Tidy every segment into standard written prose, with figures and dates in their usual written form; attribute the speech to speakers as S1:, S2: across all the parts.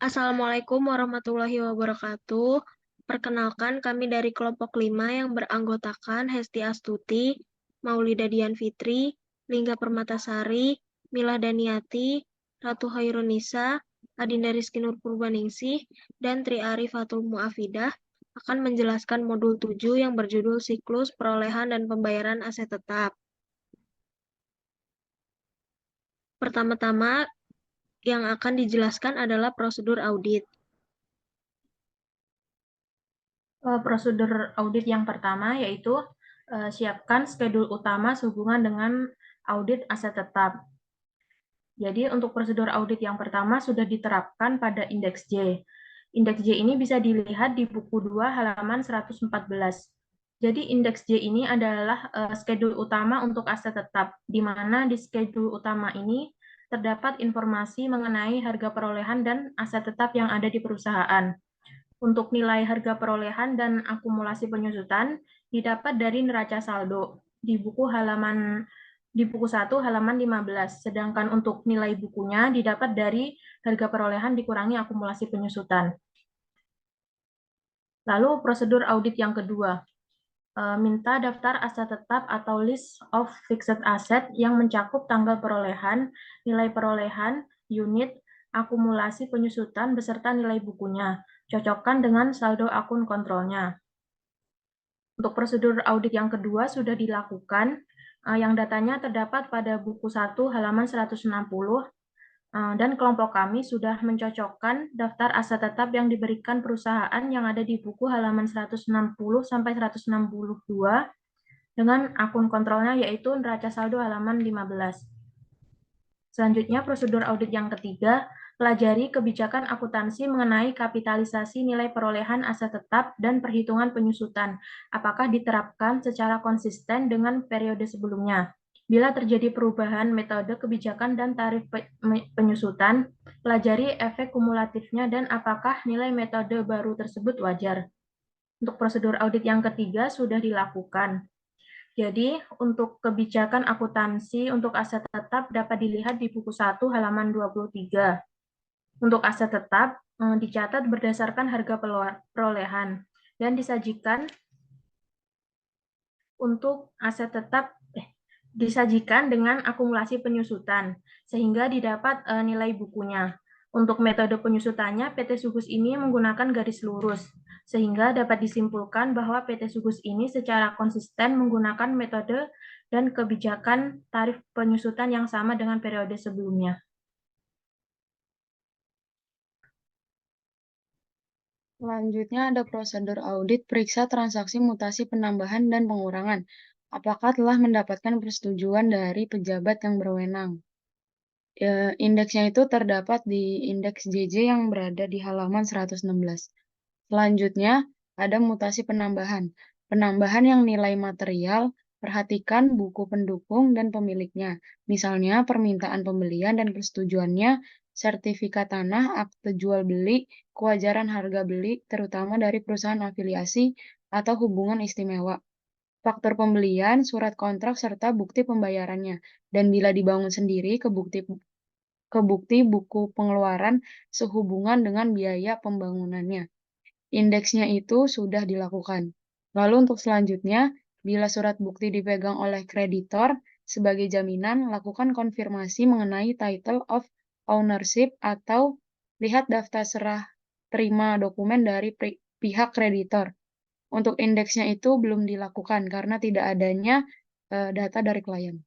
S1: Assalamualaikum warahmatullahi wabarakatuh. Perkenalkan, kami dari kelompok 5 yang beranggotakan Hesti Astuti, Maulida Dian Fitri, Lingga Permatasari, Mila Daniati, Ratu Hairunisa, Adinda Rizky Nur Purbaningsih, dan Tri Arifatul Muafidah akan menjelaskan modul 7 yang berjudul Siklus Perolehan dan Pembayaran Aset Tetap. Pertama-tama yang akan dijelaskan adalah prosedur audit.
S2: Prosedur audit yang pertama yaitu siapkan schedule utama sehubungan dengan audit aset tetap. Jadi untuk prosedur audit yang pertama sudah diterapkan pada indeks J. Indeks J ini bisa dilihat di buku 2 halaman 114. Jadi indeks J ini adalah schedule utama untuk aset tetap, di mana di schedule utama ini terdapat informasi mengenai harga perolehan dan aset tetap yang ada di perusahaan. Untuk nilai harga perolehan dan akumulasi penyusutan didapat dari neraca saldo di buku 1 halaman 15. Sedangkan untuk nilai bukunya didapat dari harga perolehan dikurangi akumulasi penyusutan. Lalu prosedur audit yang kedua, minta daftar aset tetap atau list of fixed asset yang mencakup tanggal perolehan, nilai perolehan, unit, akumulasi penyusutan beserta nilai bukunya. Cocokkan dengan saldo akun kontrolnya. Untuk prosedur audit yang kedua sudah dilakukan, yang datanya terdapat pada buku 1 halaman 160, dan kelompok kami sudah mencocokkan daftar aset tetap yang diberikan perusahaan yang ada di buku halaman 160 sampai 162 dengan akun kontrolnya yaitu neraca saldo halaman 15. Selanjutnya, prosedur audit yang ketiga, pelajari kebijakan akuntansi mengenai kapitalisasi nilai perolehan aset tetap dan perhitungan penyusutan. Apakah diterapkan secara konsisten dengan periode sebelumnya? Bila terjadi perubahan metode kebijakan dan tarif penyusutan, pelajari efek kumulatifnya dan apakah nilai metode baru tersebut wajar. Untuk prosedur audit yang ketiga sudah dilakukan. Jadi, untuk kebijakan akuntansi untuk aset tetap dapat dilihat di buku 1 halaman 23. Untuk aset tetap dicatat berdasarkan harga perolehan dan disajikan untuk aset tetap disajikan dengan akumulasi penyusutan sehingga didapat nilai bukunya. Untuk metode penyusutannya, PT Sugus ini menggunakan garis lurus, sehingga dapat disimpulkan bahwa PT Sugus ini secara konsisten menggunakan metode dan kebijakan tarif penyusutan yang sama dengan periode sebelumnya.
S3: Selanjutnya ada prosedur audit periksa transaksi mutasi penambahan dan pengurangan. Apakah telah mendapatkan persetujuan dari pejabat yang berwenang? Indeksnya itu terdapat di indeks JJ yang berada di halaman 116. Selanjutnya, ada mutasi penambahan. Penambahan yang nilai material, perhatikan buku pendukung dan pemiliknya. Misalnya, permintaan pembelian dan persetujuannya, sertifikat tanah, akte jual beli, kewajaran harga beli, terutama dari perusahaan afiliasi atau hubungan istimewa. Faktor pembelian, surat kontrak, serta bukti pembayarannya. Dan bila dibangun sendiri, ke bukti buku pengeluaran sehubungan dengan biaya pembangunannya. Indeksnya itu sudah dilakukan. Lalu untuk selanjutnya, bila surat bukti dipegang oleh kreditor sebagai jaminan, lakukan konfirmasi mengenai title of ownership atau lihat daftar serah terima dokumen dari pihak kreditor. Untuk indeksnya itu belum dilakukan karena tidak adanya data dari klien.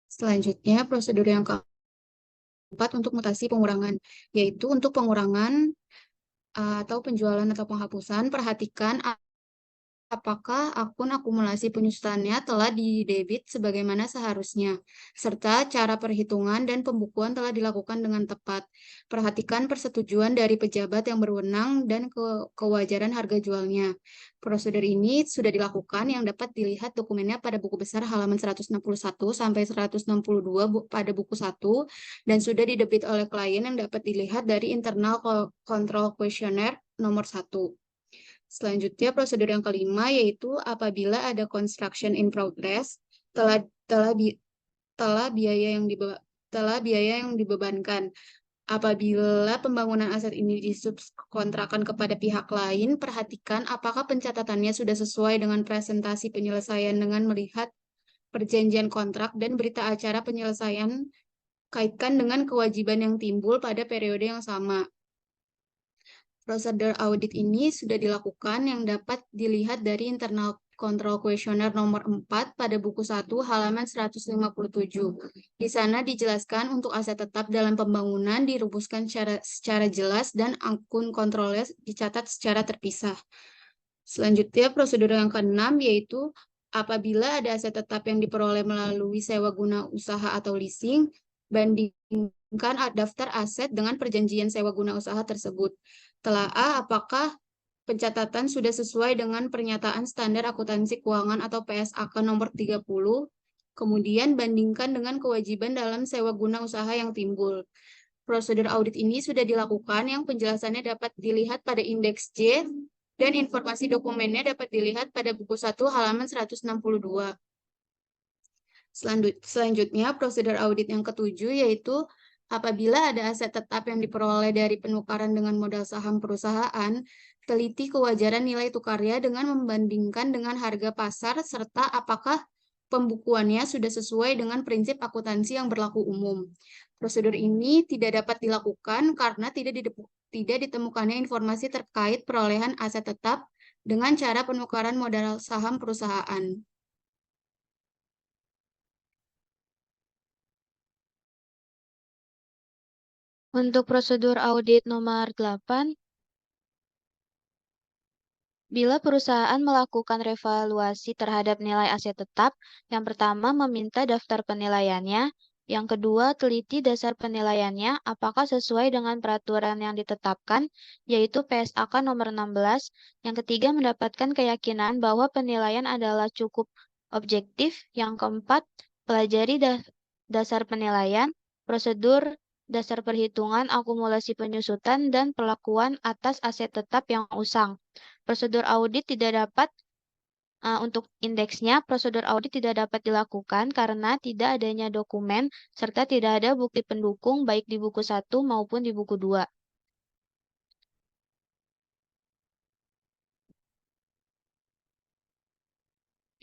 S4: Selanjutnya, prosedur yang keempat untuk mutasi pengurangan, yaitu untuk pengurangan atau penjualan atau penghapusan, perhatikan apakah akun akumulasi penyusutannya telah didebit sebagaimana seharusnya, serta cara perhitungan dan pembukuan telah dilakukan dengan tepat. Perhatikan persetujuan dari pejabat yang berwenang dan kewajaran harga jualnya. Prosedur ini sudah dilakukan yang dapat dilihat dokumennya pada buku besar halaman 161 sampai 162 pada buku 1 dan sudah didebit oleh klien yang dapat dilihat dari internal control questionnaire nomor 1. Selanjutnya, prosedur yang kelima yaitu apabila ada construction in progress, telah biaya yang setelah biaya yang dibebankan. Apabila pembangunan aset ini disubkontrakkan kepada pihak lain, perhatikan apakah pencatatannya sudah sesuai dengan presentasi penyelesaian dengan melihat perjanjian kontrak dan berita acara penyelesaian kaitkan dengan kewajiban yang timbul pada periode yang sama. Prosedur audit ini sudah dilakukan yang dapat dilihat dari internal control questionnaire nomor 4 pada buku 1 halaman 157. Di sana dijelaskan untuk aset tetap dalam pembangunan dirumuskan secara jelas dan akun kontrolnya dicatat secara terpisah. Selanjutnya prosedur yang keenam yaitu apabila ada aset tetap yang diperoleh melalui sewa guna usaha atau leasing, bandingkan daftar aset dengan perjanjian sewa guna usaha tersebut. Telaah apakah pencatatan sudah sesuai dengan pernyataan standar akuntansi keuangan atau PSAK nomor 30, kemudian bandingkan dengan kewajiban dalam sewa guna usaha yang timbul. Prosedur audit ini sudah dilakukan yang penjelasannya dapat dilihat pada indeks J dan informasi dokumennya dapat dilihat pada buku 1 halaman 162. Selanjutnya, prosedur audit yang ketujuh yaitu apabila ada aset tetap yang diperoleh dari penukaran dengan modal saham perusahaan, teliti kewajaran nilai tukarnya dengan membandingkan dengan harga pasar serta apakah pembukuannya sudah sesuai dengan prinsip akuntansi yang berlaku umum. Prosedur ini tidak dapat dilakukan karena tidak ditemukannya informasi terkait perolehan aset tetap dengan cara penukaran modal saham perusahaan.
S1: Untuk prosedur audit nomor 8, bila perusahaan melakukan revaluasi terhadap nilai aset tetap, yang pertama meminta daftar penilaiannya, yang kedua teliti dasar penilaiannya apakah sesuai dengan peraturan yang ditetapkan, yaitu PSAK nomor 16, yang ketiga mendapatkan keyakinan bahwa penilaian adalah cukup objektif, yang keempat pelajari dasar penilaian, prosedur dasar perhitungan akumulasi penyusutan dan perlakuan atas aset tetap yang usang. Prosedur audit tidak dapat untuk indeksnya, prosedur audit tidak dapat dilakukan karena tidak adanya dokumen serta tidak ada bukti pendukung baik di buku 1 maupun di buku 2.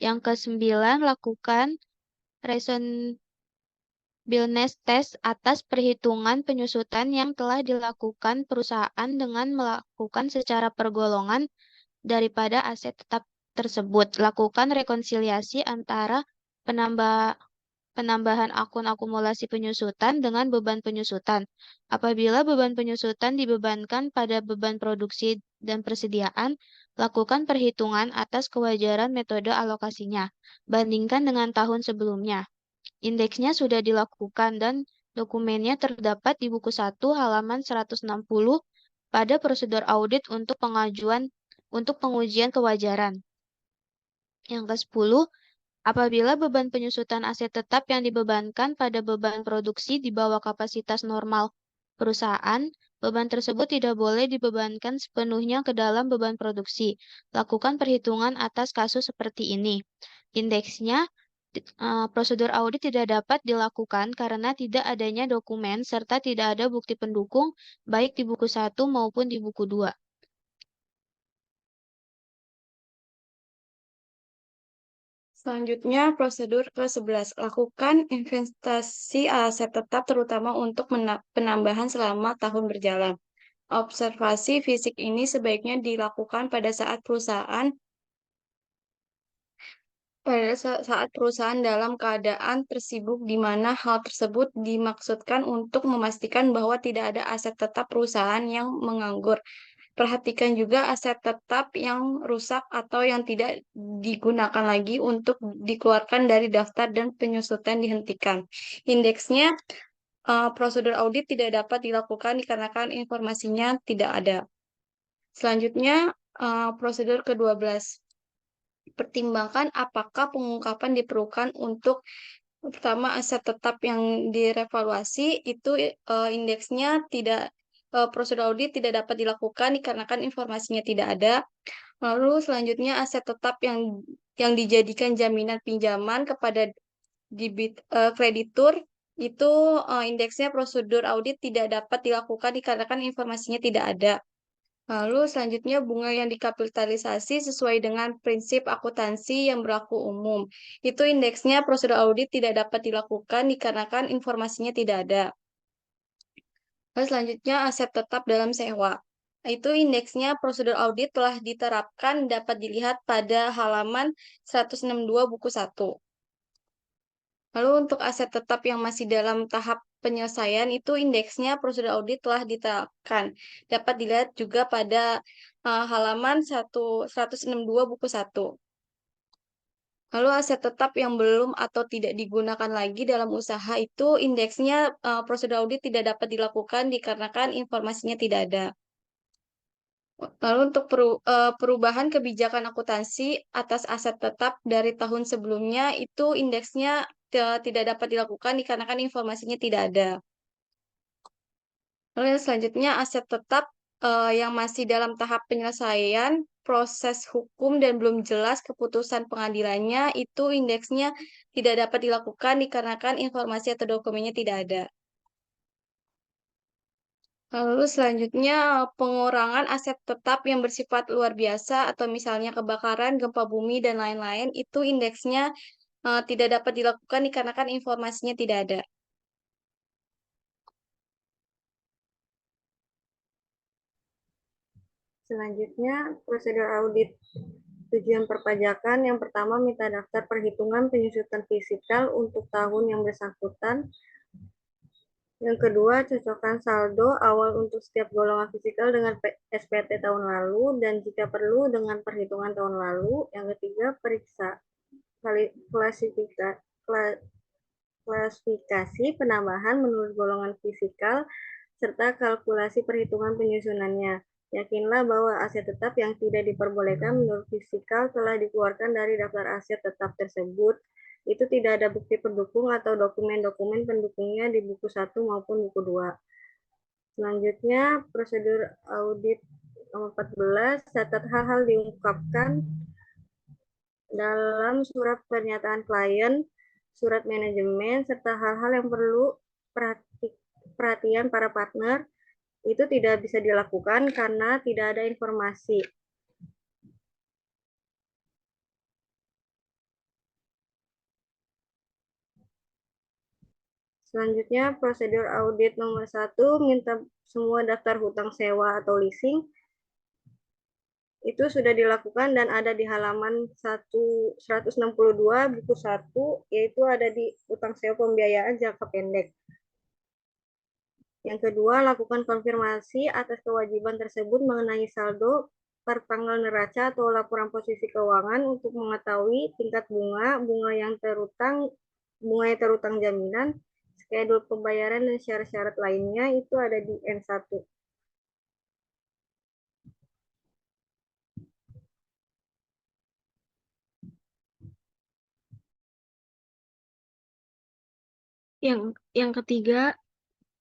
S1: Yang ke-9, lakukan reasonableness test atas perhitungan penyusutan yang telah dilakukan perusahaan dengan melakukan secara pergolongan daripada aset tetap tersebut. Lakukan rekonsiliasi antara penambahan akun akumulasi penyusutan dengan beban penyusutan. Apabila beban penyusutan dibebankan pada beban produksi dan persediaan, lakukan perhitungan atas kewajaran metode alokasinya. Bandingkan dengan tahun sebelumnya. Indeksnya sudah dilakukan dan dokumennya terdapat di buku 1 halaman 160 pada prosedur audit untuk pengujian kewajaran. Yang ke-10, apabila beban penyusutan aset tetap yang dibebankan pada beban produksi di bawah kapasitas normal perusahaan, beban tersebut tidak boleh dibebankan sepenuhnya ke dalam beban produksi. Lakukan perhitungan atas kasus seperti ini. Indeksnya, prosedur audit tidak dapat dilakukan karena tidak adanya dokumen serta tidak ada bukti pendukung baik di buku 1 maupun di buku 2.
S5: Selanjutnya, prosedur ke-11. Lakukan investasi aset tetap terutama untuk penambahan selama tahun berjalan. Observasi fisik ini sebaiknya dilakukan pada saat perusahaan dalam keadaan tersibuk di mana hal tersebut dimaksudkan untuk memastikan bahwa tidak ada aset tetap perusahaan yang menganggur. Perhatikan juga aset tetap yang rusak atau yang tidak digunakan lagi untuk dikeluarkan dari daftar dan penyusutan dihentikan. Indeksnya, prosedur audit tidak dapat dilakukan dikarenakan informasinya tidak ada. Selanjutnya, prosedur ke-12. Pertimbangkan apakah pengungkapan diperlukan untuk pertama aset tetap yang direvaluasi itu indeksnya tidak prosedur audit tidak dapat dilakukan dikarenakan informasinya tidak ada. Lalu selanjutnya aset tetap yang dijadikan jaminan pinjaman kepada kreditur itu indeksnya prosedur audit tidak dapat dilakukan dikarenakan informasinya tidak ada. Lalu selanjutnya bunga yang dikapitalisasi sesuai dengan prinsip akuntansi yang berlaku umum. Itu indeksnya prosedur audit tidak dapat dilakukan dikarenakan informasinya tidak ada. Lalu selanjutnya aset tetap dalam sewa. Itu indeksnya prosedur audit telah diterapkan dapat dilihat pada halaman 162 buku 1. Lalu untuk aset tetap yang masih dalam tahap penyelesaian itu indeksnya prosedur audit telah ditetapkan. Dapat dilihat juga pada halaman 162 buku 1. Lalu aset tetap yang belum atau tidak digunakan lagi dalam usaha itu indeksnya prosedur audit tidak dapat dilakukan dikarenakan informasinya tidak ada. Lalu untuk perubahan kebijakan akuntansi atas aset tetap dari tahun sebelumnya itu indeksnya tidak dapat dilakukan dikarenakan informasinya tidak ada. Lalu yang selanjutnya aset tetap yang masih dalam tahap penyelesaian proses hukum dan belum jelas keputusan pengadilannya itu indeksnya tidak dapat dilakukan dikarenakan informasi atau dokumennya tidak ada. Lalu selanjutnya pengurangan aset tetap yang bersifat luar biasa atau misalnya kebakaran, gempa bumi, dan lain-lain itu indeksnya tidak dapat dilakukan dikarenakan informasinya tidak ada. Selanjutnya prosedur audit tujuan perpajakan. Yang pertama minta daftar perhitungan penyusutan fiskal untuk tahun yang bersangkutan. Yang kedua, cocokkan saldo awal untuk setiap golongan fiskal dengan SPT tahun lalu dan jika perlu dengan perhitungan tahun lalu. Yang ketiga, periksa klasifikasi penambahan menurut golongan fiskal serta kalkulasi perhitungan penyusunannya. Yakinlah bahwa aset tetap yang tidak diperbolehkan menurut fiskal telah dikeluarkan dari daftar aset tetap tersebut. Itu tidak ada bukti pendukung atau dokumen-dokumen pendukungnya di buku 1 maupun buku 2. Selanjutnya, prosedur audit nomor 14, catat hal-hal diungkapkan dalam surat pernyataan klien, surat manajemen, serta hal-hal yang perlu perhatian para partner, itu tidak bisa dilakukan karena tidak ada informasi. Selanjutnya, prosedur audit nomor 1, minta semua daftar hutang sewa atau leasing. Itu sudah dilakukan dan ada di halaman 162 buku 1, yaitu ada di hutang sewa pembiayaan jangka pendek. Yang kedua, lakukan konfirmasi atas kewajiban tersebut mengenai saldo per tanggal neraca atau laporan posisi keuangan untuk mengetahui tingkat bunga yang terutang jaminan, skedul pembayaran dan syarat-syarat lainnya itu ada di N1.
S1: Yang ketiga,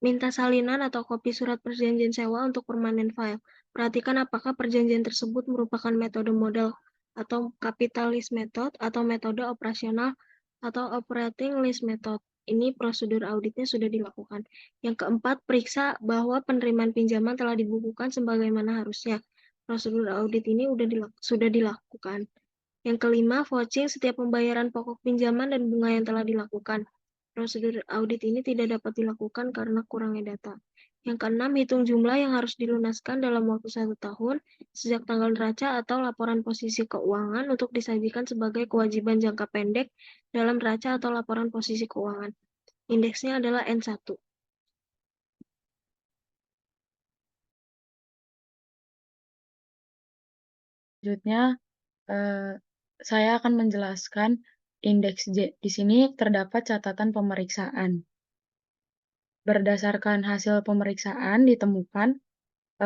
S1: minta salinan atau kopi surat perjanjian sewa untuk permanent file. Perhatikan apakah perjanjian tersebut merupakan metode model atau capital lease method atau metode operasional atau operating lease method. Ini prosedur auditnya sudah dilakukan. Yang keempat, periksa bahwa penerimaan pinjaman telah dibukukan sebagaimana harusnya. Prosedur audit ini sudah dilakukan. Yang kelima, vouching setiap pembayaran pokok pinjaman dan bunga yang telah dilakukan. Prosedur audit ini tidak dapat dilakukan karena kurangnya data. Yang keenam, hitung jumlah yang harus dilunaskan dalam waktu 1 tahun sejak tanggal neraca atau laporan posisi keuangan untuk disajikan sebagai kewajiban jangka pendek dalam neraca atau laporan posisi keuangan. Indeksnya adalah N1.
S3: Selanjutnya, saya akan menjelaskan indeks J. Di sini terdapat catatan pemeriksaan. Berdasarkan hasil pemeriksaan ditemukan,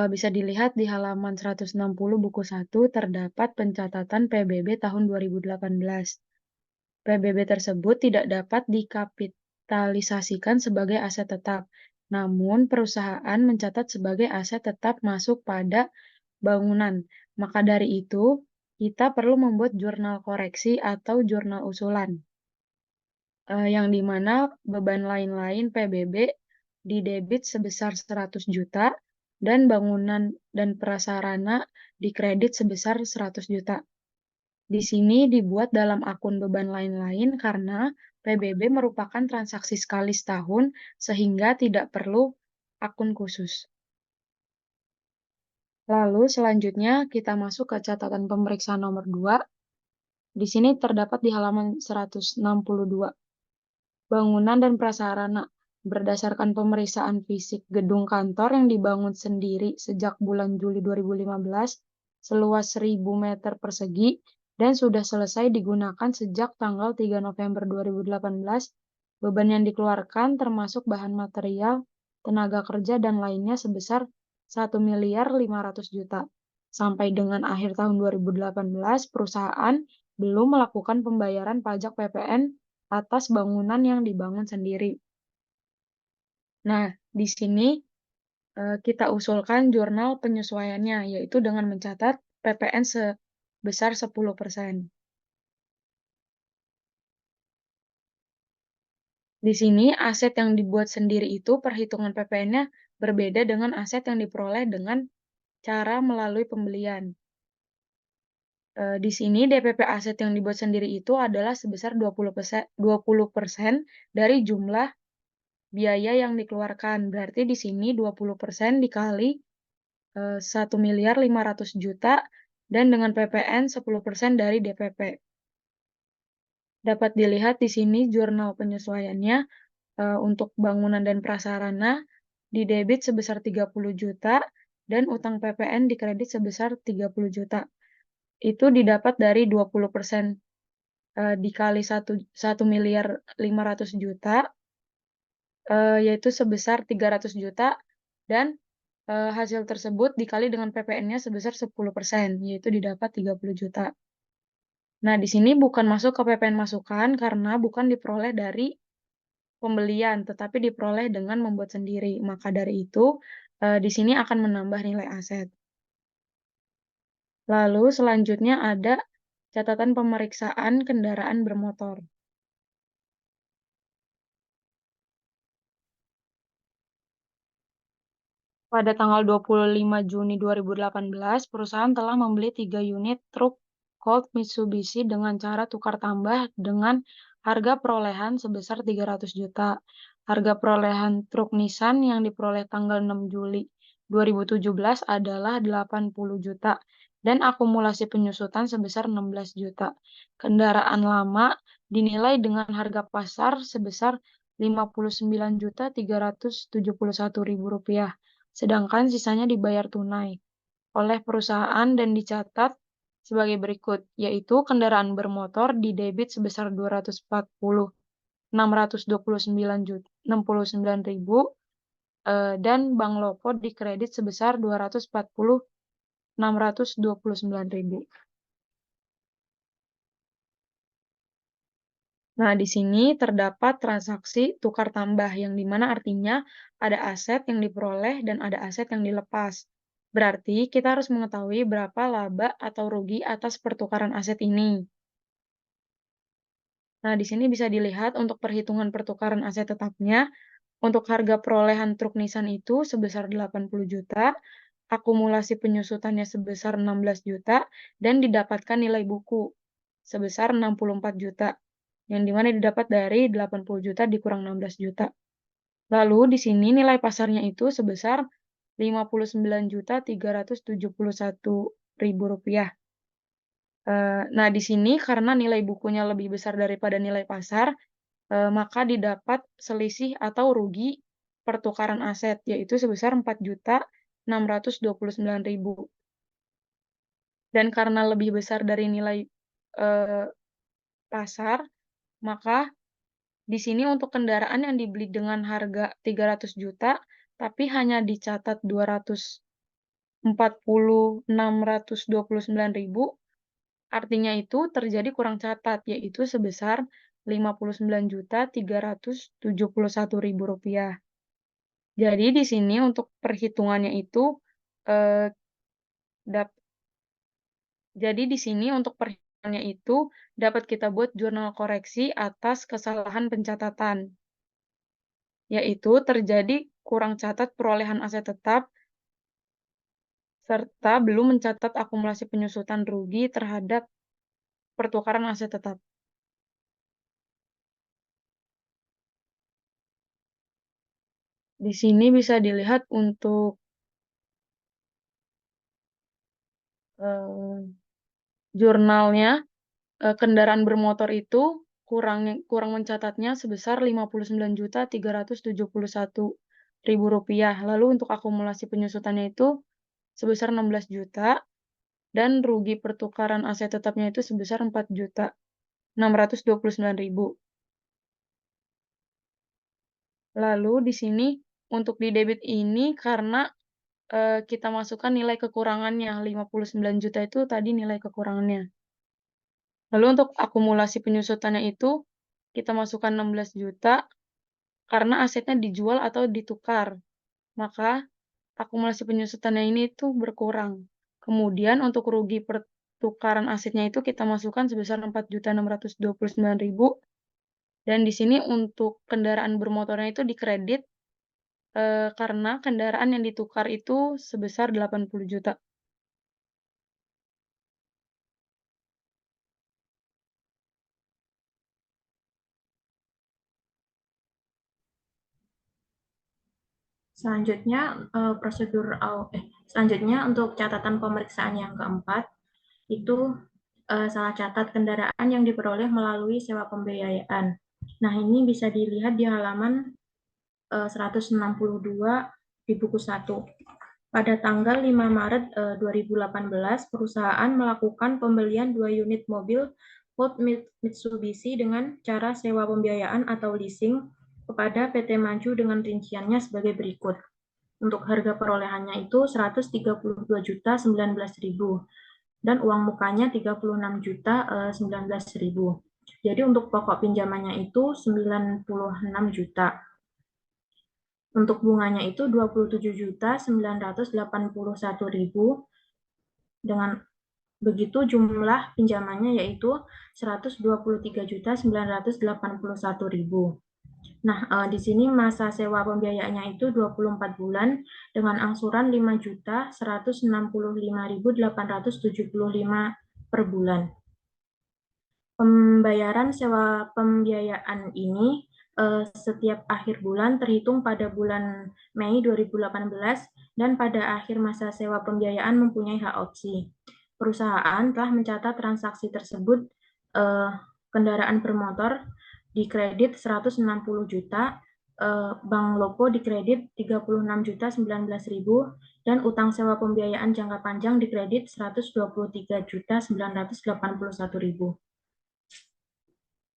S3: bisa dilihat di halaman 160 buku 1 terdapat pencatatan PBB tahun 2018. PBB tersebut tidak dapat dikapitalisasikan sebagai aset tetap, namun perusahaan mencatat sebagai aset tetap masuk pada bangunan. Maka dari itu, kita perlu membuat jurnal koreksi atau jurnal usulan. yang dimana beban lain-lain PBB didebit sebesar 100 juta dan bangunan dan prasarana dikredit sebesar 100 juta. Di sini dibuat dalam akun beban lain-lain karena PBB merupakan transaksi sekali setahun sehingga tidak perlu akun khusus. Lalu selanjutnya kita masuk ke catatan pemeriksaan nomor 2. Di sini terdapat di halaman 162. Bangunan dan prasarana. Berdasarkan pemeriksaan fisik gedung kantor yang dibangun sendiri sejak bulan Juli 2015, seluas 1.000 meter persegi, dan sudah selesai digunakan sejak tanggal 3 November 2018, beban yang dikeluarkan termasuk bahan material, tenaga kerja, dan lainnya sebesar 1.500.000.000 juta. Sampai dengan akhir tahun 2018, perusahaan belum melakukan pembayaran pajak PPN atas bangunan yang dibangun sendiri. Nah, di sini kita usulkan jurnal penyesuaiannya, yaitu dengan mencatat PPN sebesar 10%. Di sini, aset yang dibuat sendiri itu perhitungan PPN-nya berbeda dengan aset yang diperoleh dengan cara melalui pembelian. Di sini DPP aset yang dibuat sendiri itu adalah sebesar 20% dari jumlah biaya yang dikeluarkan. Berarti di sini 20% dikali 1.500.000.000 dan dengan PPN 10% dari DPP. Dapat dilihat di sini jurnal penyesuaiannya untuk bangunan dan prasarana didebit sebesar 30 juta dan utang PPN dikredit sebesar 30 juta. Itu didapat dari 20% dikali 1.500.000.000 juta, yaitu sebesar 300 juta, dan hasil tersebut dikali dengan PPN-nya sebesar 10%, yaitu didapat 30 juta. Nah, di sini bukan masuk ke PPN masukan karena bukan diperoleh dari pembelian, tetapi diperoleh dengan membuat sendiri. Maka dari itu, di sini akan menambah nilai aset. Lalu selanjutnya ada catatan pemeriksaan kendaraan bermotor. Pada tanggal 25 Juni 2018, perusahaan telah membeli 3 unit truk Colt Mitsubishi dengan cara tukar tambah dengan harga perolehan sebesar 300 juta. Harga perolehan truk Nissan yang diperoleh tanggal 6 Juli 2017 adalah 80 juta dan akumulasi penyusutan sebesar 16 juta. Kendaraan lama dinilai dengan harga pasar sebesar 59.371.000 rupiah, sedangkan sisanya dibayar tunai oleh perusahaan dan dicatat sebagai berikut, yaitu kendaraan bermotor didebit sebesar 240.629.069 dan Bank Lopo dikredit sebesar 240.629.000. Nah, di sini terdapat transaksi tukar tambah, yang dimana artinya ada aset yang diperoleh dan ada aset yang dilepas. Berarti kita harus mengetahui berapa laba atau rugi atas pertukaran aset ini. Nah, di sini bisa dilihat untuk perhitungan pertukaran aset tetapnya, untuk harga perolehan truk Nissan itu sebesar 80 juta, akumulasi penyusutannya sebesar 16 juta, dan didapatkan nilai buku sebesar 64 juta, yang dimana didapat dari 80 juta dikurang 16 juta. Lalu di sini nilai pasarnya itu sebesar 59.371.000 rupiah. Nah, di sini karena nilai bukunya lebih besar daripada nilai pasar, maka didapat selisih atau rugi pertukaran aset, yaitu sebesar 4.629.000. Dan karena lebih besar dari nilai pasar, maka di sini untuk kendaraan yang dibeli dengan harga 300 juta, tapi hanya dicatat 240.629.000, artinya itu terjadi kurang catat, yaitu sebesar 59.371.000 rupiah. Jadi di sini untuk perhitungannya itu itu dapat kita buat jurnal koreksi atas kesalahan pencatatan, yaitu terjadi kurang catat perolehan aset tetap serta belum mencatat akumulasi penyusutan rugi terhadap pertukaran aset tetap. Di sini bisa dilihat untuk jurnalnya, kendaraan bermotor itu kurang mencatatnya sebesar Rp59.371.000. Lalu untuk akumulasi penyusutannya itu sebesar 16 juta dan rugi pertukaran aset tetapnya itu sebesar 4.629.000. Lalu di sini untuk di debit ini karena kita masukkan nilai kekurangannya, 59 juta itu tadi nilai kekurangannya. Lalu untuk akumulasi penyusutannya itu kita masukkan 16 juta karena asetnya dijual atau ditukar. Maka akumulasi penyusutannya ini itu berkurang. Kemudian untuk rugi pertukaran asetnya itu kita masukkan sebesar 4.629.000. Dan di sini untuk kendaraan bermotornya itu dikredit karena kendaraan yang ditukar itu sebesar 80 juta.
S2: Selanjutnya selanjutnya untuk catatan pemeriksaan yang keempat itu salah catat kendaraan yang diperoleh melalui sewa pembiayaan. Nah, ini bisa dilihat di halaman 162 di buku 1. Pada tanggal 5 Maret 2018, perusahaan melakukan pembelian 2 unit mobil Ford Mitsubishi dengan cara sewa pembiayaan atau leasing kepada PT Maju dengan rinciannya sebagai berikut. Untuk harga perolehannya itu Rp132.019.000 dan uang mukanya Rp36.019.000. Jadi untuk pokok pinjamannya itu Rp96 juta. Untuk bunganya itu Rp27.981.000. Dengan begitu jumlah pinjamannya yaitu Rp123.981.000. Nah, di sini masa sewa pembiayaannya itu 24 bulan dengan angsuran Rp5.165.875 per bulan. Pembayaran sewa pembiayaan ini setiap akhir bulan terhitung pada bulan Mei 2018 dan pada akhir masa sewa pembiayaan mempunyai hak opsi. Perusahaan telah mencatat transaksi tersebut kendaraan bermotor dikredit 160 juta, Bank Lopo dikredit 36.019.000 dan utang sewa pembiayaan jangka panjang dikredit 123.981.000.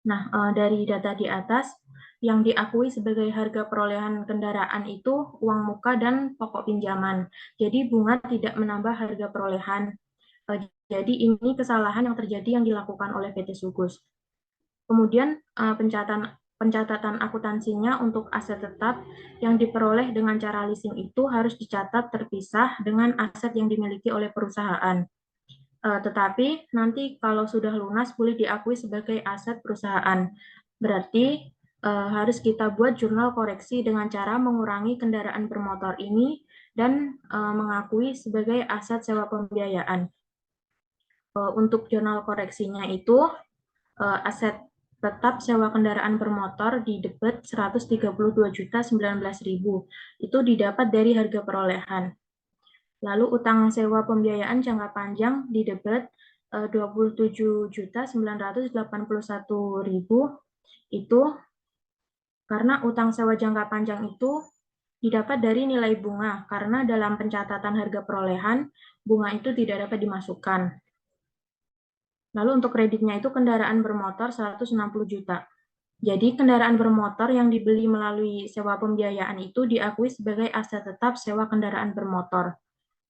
S2: Nah, dari data di atas, yang diakui sebagai harga perolehan kendaraan itu uang muka dan pokok pinjaman. Jadi bunga tidak menambah harga perolehan. Jadi ini kesalahan yang terjadi yang dilakukan oleh PT Sugus. Kemudian pencatatan akuntansinya untuk aset tetap yang diperoleh dengan cara leasing itu harus dicatat terpisah dengan aset yang dimiliki oleh perusahaan. Tetapi nanti kalau sudah lunas boleh diakui sebagai aset perusahaan. Berarti harus kita buat jurnal koreksi dengan cara mengurangi kendaraan bermotor ini dan mengakui sebagai aset sewa pembiayaan. Untuk jurnal koreksinya itu aset tetap sewa kendaraan bermotor di debit Rp132.019.000. Itu didapat dari harga perolehan. Lalu utang sewa pembiayaan jangka panjang di debit Rp27.981.000 itu karena utang sewa jangka panjang itu didapat dari nilai bunga karena dalam pencatatan harga perolehan bunga itu tidak dapat dimasukkan. Lalu untuk kreditnya itu kendaraan bermotor 160 juta. Jadi kendaraan bermotor yang dibeli melalui sewa pembiayaan itu diakui sebagai aset tetap sewa kendaraan bermotor.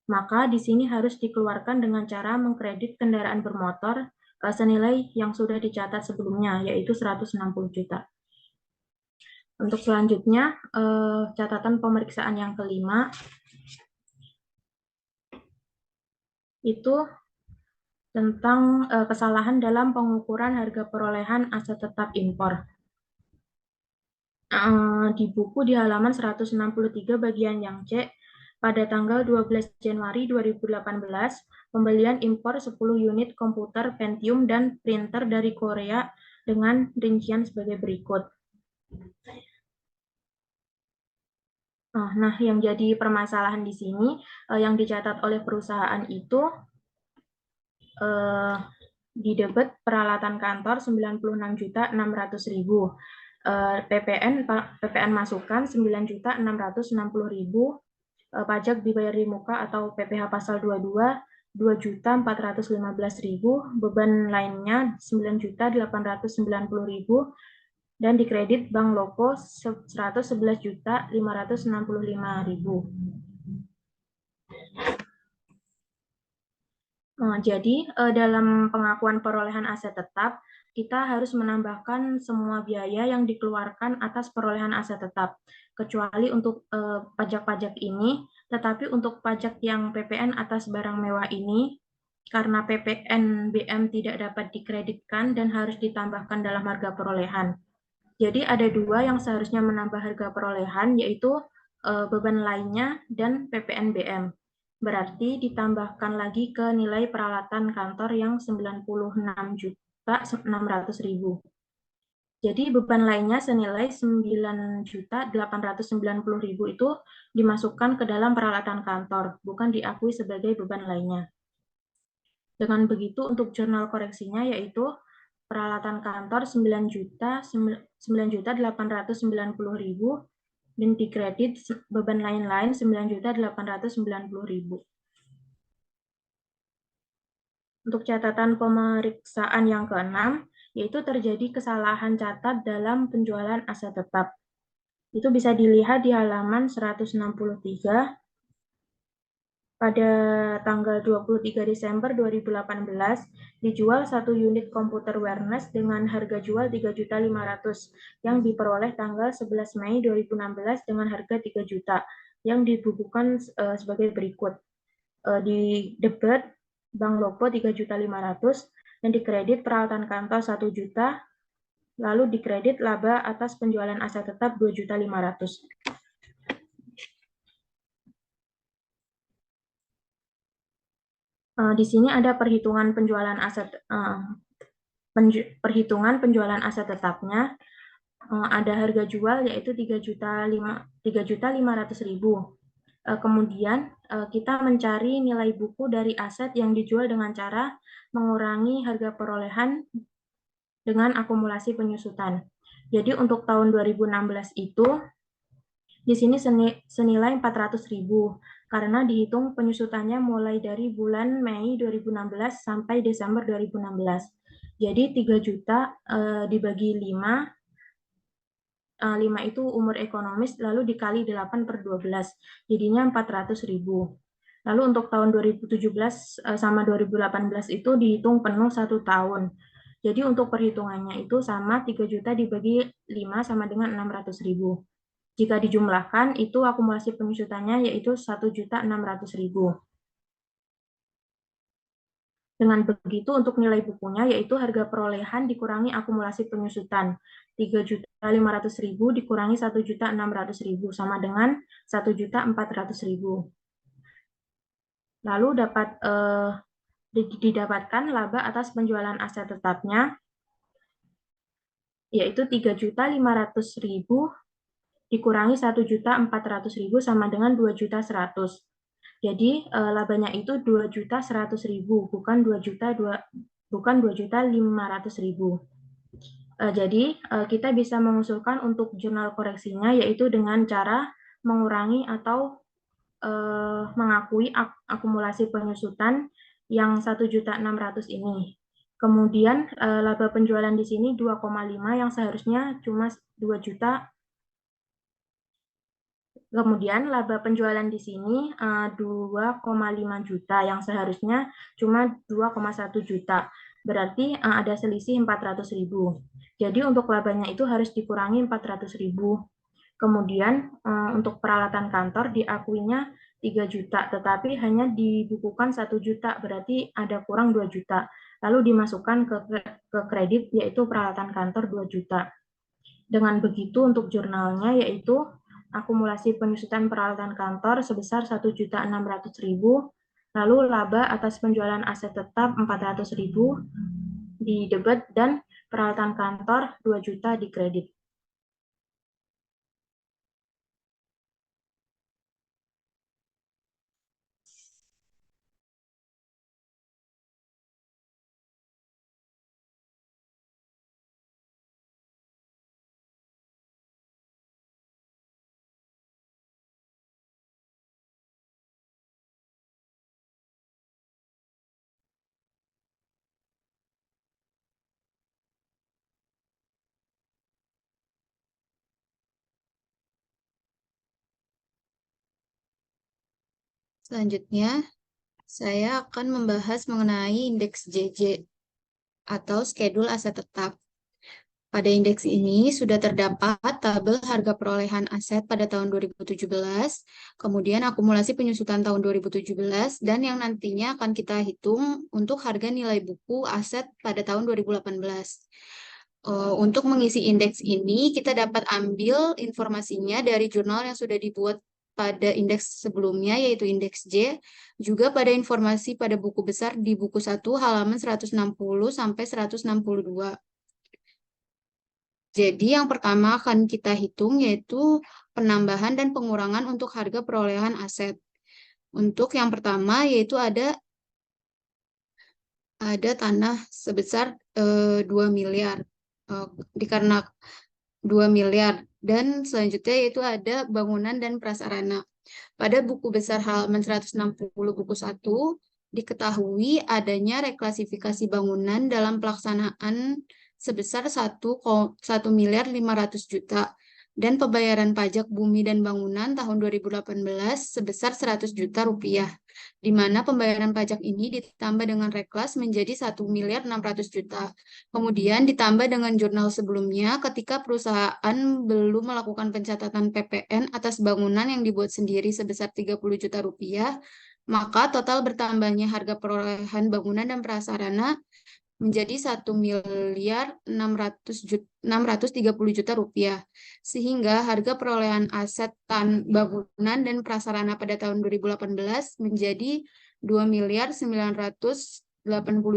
S2: Maka di sini harus dikeluarkan dengan cara mengkredit kendaraan bermotor senilai yang sudah dicatat sebelumnya, yaitu 160 juta. Untuk selanjutnya, catatan pemeriksaan yang kelima, itu tentang kesalahan dalam pengukuran harga perolehan aset tetap impor. Di buku di halaman 163 bagian yang C, pada tanggal 12 Januari 2018, pembelian impor 10 unit komputer Pentium dan printer dari Korea dengan rincian sebagai berikut. Nah, yang jadi permasalahan di sini, yang dicatat oleh perusahaan itu di debit peralatan kantor 96.600.000, PPN masukan 9.660.000, pajak dibayar di muka atau PPh pasal 22 2.415.000, beban lainnya 9.890.000, dan dikredit Bank Loko 111.565.000. Jadi dalam pengakuan perolehan aset tetap, kita harus menambahkan semua biaya yang dikeluarkan atas perolehan aset tetap, kecuali untuk pajak-pajak ini, tetapi untuk pajak yang PPN atas barang mewah ini, karena PPN BM tidak dapat dikreditkan dan harus ditambahkan dalam harga perolehan. Jadi ada dua yang seharusnya menambah harga perolehan, yaitu beban lainnya dan PPN BM. Berarti ditambahkan lagi ke nilai peralatan kantor yang 96.600.000. Jadi beban lainnya senilai 9.890.000 itu dimasukkan ke dalam peralatan kantor, bukan diakui sebagai beban lainnya. Dengan begitu untuk jurnal koreksinya yaitu peralatan kantor 9.890.000 dan dikredit beban lain-lain 9.890.000. Untuk catatan pemeriksaan yang keenam, yaitu terjadi kesalahan catat dalam penjualan aset tetap. Itu bisa dilihat di halaman 163. Pada tanggal 23 Desember 2018, dijual 1 unit komputer Wireless dengan harga jual 3.500.000 yang diperoleh tanggal 11 Mei 2016 dengan harga 3 juta yang dibukukan sebagai berikut. Di debit Bank Loko 3.500.000 dan dikredit peralatan kantor 1 juta, lalu dikredit laba atas penjualan aset tetap 2.500.000. Di sini ada perhitungan penjualan aset tetapnya. Ada harga jual yaitu 3.500.000. Kemudian kita mencari nilai buku dari aset yang dijual dengan cara mengurangi harga perolehan dengan akumulasi penyusutan. Jadi untuk tahun 2016 itu di sini senilai 400.000 karena dihitung penyusutannya mulai dari bulan Mei 2016 sampai Desember 2016. Jadi 3 juta dibagi 5 itu umur ekonomis, lalu dikali 8/12, jadinya 400.000. Lalu untuk tahun 2017 sama 2018 itu dihitung penuh 1 tahun. Jadi untuk perhitungannya itu sama 3 juta dibagi 5 sama dengan 600.000. Jika dijumlahkan, itu akumulasi penyusutannya yaitu 1.600.000. Dengan begitu, untuk nilai bukunya yaitu harga perolehan dikurangi akumulasi penyusutan. 3.500.000 dikurangi 1.600.000 sama dengan 1.400.000. Lalu didapatkan laba atas penjualan aset tetapnya yaitu 3.500.000 dikurangi 1.400.000 sama dengan 2.100.000. Jadi labanya itu 2.100.000 bukan 2.500.000. Jadi kita bisa mengusulkan untuk jurnal koreksinya yaitu dengan cara mengurangi atau mengakui akumulasi penyusutan yang 1.600.000 ini. Kemudian laba penjualan di sini 2,5 yang seharusnya cuma 2 juta. Kemudian laba penjualan di sini 2,5 juta yang seharusnya cuma 2,1 juta. Berarti ada selisih 400.000. Jadi untuk labanya itu harus dikurangi 400.000. Kemudian untuk peralatan kantor diakuinya 3 juta, tetapi hanya dibukukan 1 juta, berarti ada kurang 2 juta. Lalu dimasukkan ke kredit, yaitu peralatan kantor 2 juta. Dengan begitu untuk jurnalnya, yaitu akumulasi penyusutan peralatan kantor sebesar 1.600.000, lalu laba atas penjualan aset tetap 400.000 di debit, dan peralatan kantor 2 juta di kredit.
S4: Selanjutnya, saya akan membahas mengenai indeks JJ atau Schedule Aset Tetap. Pada indeks ini sudah terdapat tabel harga perolehan aset pada tahun 2017, kemudian akumulasi penyusutan tahun 2017, dan yang nantinya akan kita hitung untuk harga nilai buku aset pada tahun 2018. Untuk mengisi indeks ini, kita dapat ambil informasinya dari jurnal yang sudah dibuat pada indeks sebelumnya, yaitu indeks J, juga pada informasi pada buku besar di buku 1 halaman 160 sampai 162. Jadi yang pertama akan kita hitung yaitu penambahan dan pengurangan untuk harga perolehan aset. Untuk yang pertama yaitu ada tanah sebesar 2 miliar. Dikarenakan 2 miliar, dan selanjutnya yaitu ada bangunan dan prasarana. Pada buku besar halaman 160 buku 1 diketahui adanya reklasifikasi bangunan dalam pelaksanaan sebesar 1 miliar 500 juta dan pembayaran pajak bumi dan bangunan tahun 2018 sebesar 100 juta rupiah, di mana pembayaran pajak ini ditambah dengan reklas menjadi 1 miliar 600 juta. Kemudian ditambah dengan jurnal sebelumnya ketika perusahaan belum melakukan pencatatan PPN atas bangunan yang dibuat sendiri sebesar 30 juta rupiah, maka total bertambahnya harga perolehan bangunan dan prasarana menjadi 1 miliar 630 juta rupiah. Sehingga harga perolehan aset bangunan dan prasarana pada tahun 2018 menjadi 2 miliar 980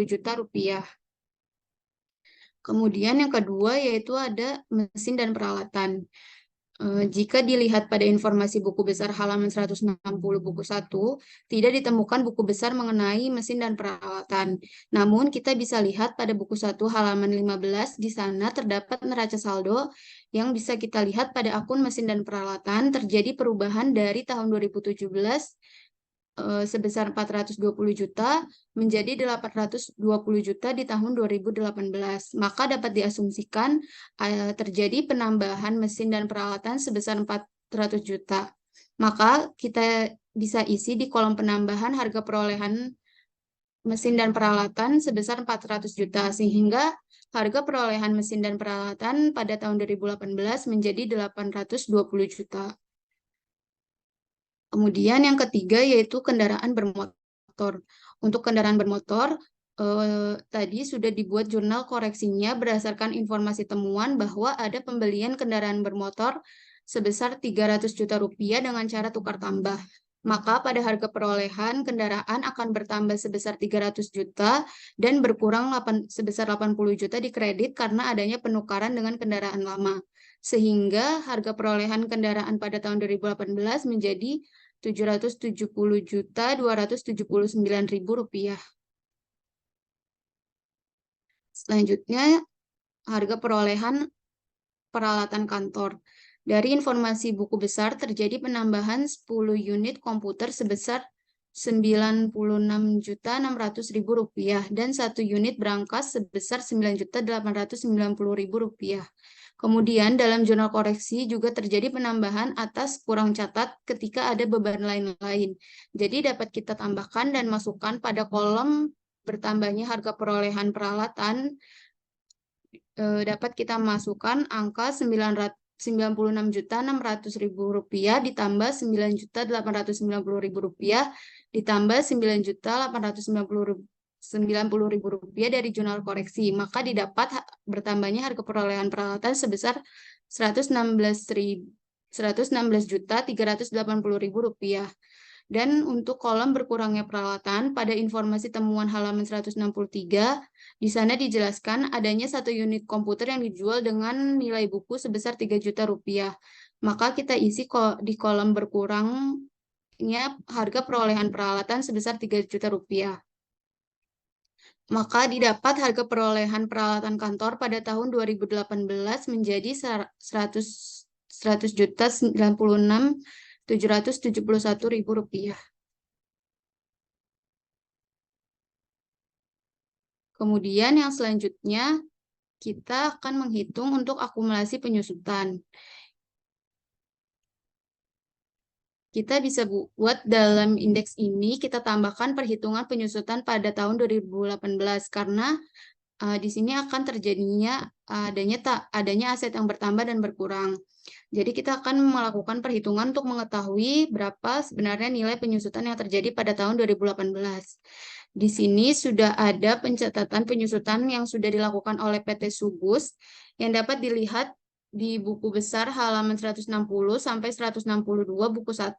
S4: juta rupiah. Kemudian yang kedua yaitu ada mesin dan peralatan. Jika dilihat pada informasi buku besar halaman 160 buku 1, tidak ditemukan buku besar mengenai mesin dan peralatan. Namun kita bisa lihat pada buku 1 halaman 15, di sana terdapat neraca saldo yang bisa kita lihat pada akun mesin dan peralatan terjadi perubahan dari tahun 2017 sebesar 420 juta menjadi 820 juta di tahun 2018. Maka dapat diasumsikan terjadi penambahan mesin dan peralatan sebesar 400 juta. Maka kita bisa isi di kolom penambahan harga perolehan mesin dan peralatan sebesar 400 juta, sehingga harga perolehan mesin dan peralatan pada tahun 2018 menjadi 820 juta. Kemudian yang ketiga yaitu kendaraan bermotor. Untuk kendaraan bermotor, tadi sudah dibuat jurnal koreksinya berdasarkan informasi temuan bahwa ada pembelian kendaraan bermotor sebesar 300 juta rupiah dengan cara tukar tambah. Maka pada harga perolehan kendaraan akan bertambah sebesar 300 juta dan berkurang sebesar 80 juta di kredit karena adanya penukaran dengan kendaraan lama. Sehingga harga perolehan kendaraan pada tahun 2018 menjadi 770.279.000 rupiah. Selanjutnya, harga perolehan peralatan kantor. Dari informasi buku besar terjadi penambahan 10 unit komputer sebesar 96.600.000 rupiah dan 1 unit brankas sebesar 9.890.000 rupiah. Kemudian dalam jurnal koreksi juga terjadi penambahan atas kurang catat ketika ada beban lain-lain. Jadi dapat kita tambahkan dan masukkan pada kolom bertambahnya harga perolehan peralatan, dapat kita masukkan angka Rp96.600.000 ditambah Rp9.890.000 ditambah Rp9.890.000 dari jurnal koreksi. Maka didapat bertambahnya harga perolehan peralatan sebesar Rp116.380.000. Dan untuk kolom berkurangnya peralatan, pada informasi temuan halaman 163, di sana dijelaskan adanya 1 unit komputer yang dijual dengan nilai buku sebesar Rp3 juta. Maka kita isi di kolom berkurangnya harga perolehan peralatan sebesar Rp3 juta. Maka didapat harga perolehan peralatan kantor pada tahun 2018 menjadi Rp100.096.771.000. Kemudian yang selanjutnya kita akan menghitung untuk akumulasi penyusutan. Kita bisa buat dalam indeks ini, kita tambahkan perhitungan penyusutan pada tahun 2018 karena di sini akan terjadinya adanya aset yang bertambah dan berkurang. Jadi kita akan melakukan perhitungan untuk mengetahui berapa sebenarnya nilai penyusutan yang terjadi pada tahun 2018. Di sini sudah ada pencatatan penyusutan yang sudah dilakukan oleh PT Subus yang dapat dilihat di buku besar halaman 160 sampai 162 buku 1.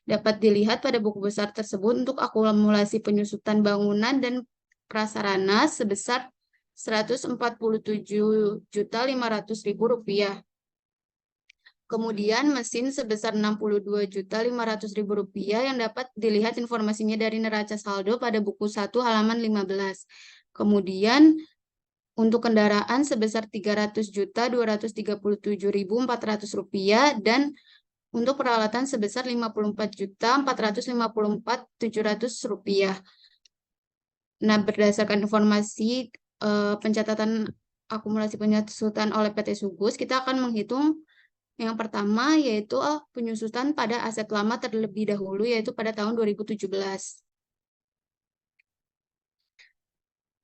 S4: Dapat dilihat pada buku besar tersebut untuk akumulasi penyusutan bangunan dan prasarana sebesar Rp147.500.000. Kemudian mesin sebesar Rp62.500.000 yang dapat dilihat informasinya dari neraca saldo pada buku 1 halaman 15. Kemudian untuk kendaraan sebesar Rp300.237.400 dan untuk peralatan sebesar Rp54.454.700. Nah, berdasarkan informasi pencatatan akumulasi penyusutan oleh PT Subus, kita akan menghitung yang pertama yaitu penyusutan pada aset lama terlebih dahulu, yaitu pada tahun 2017.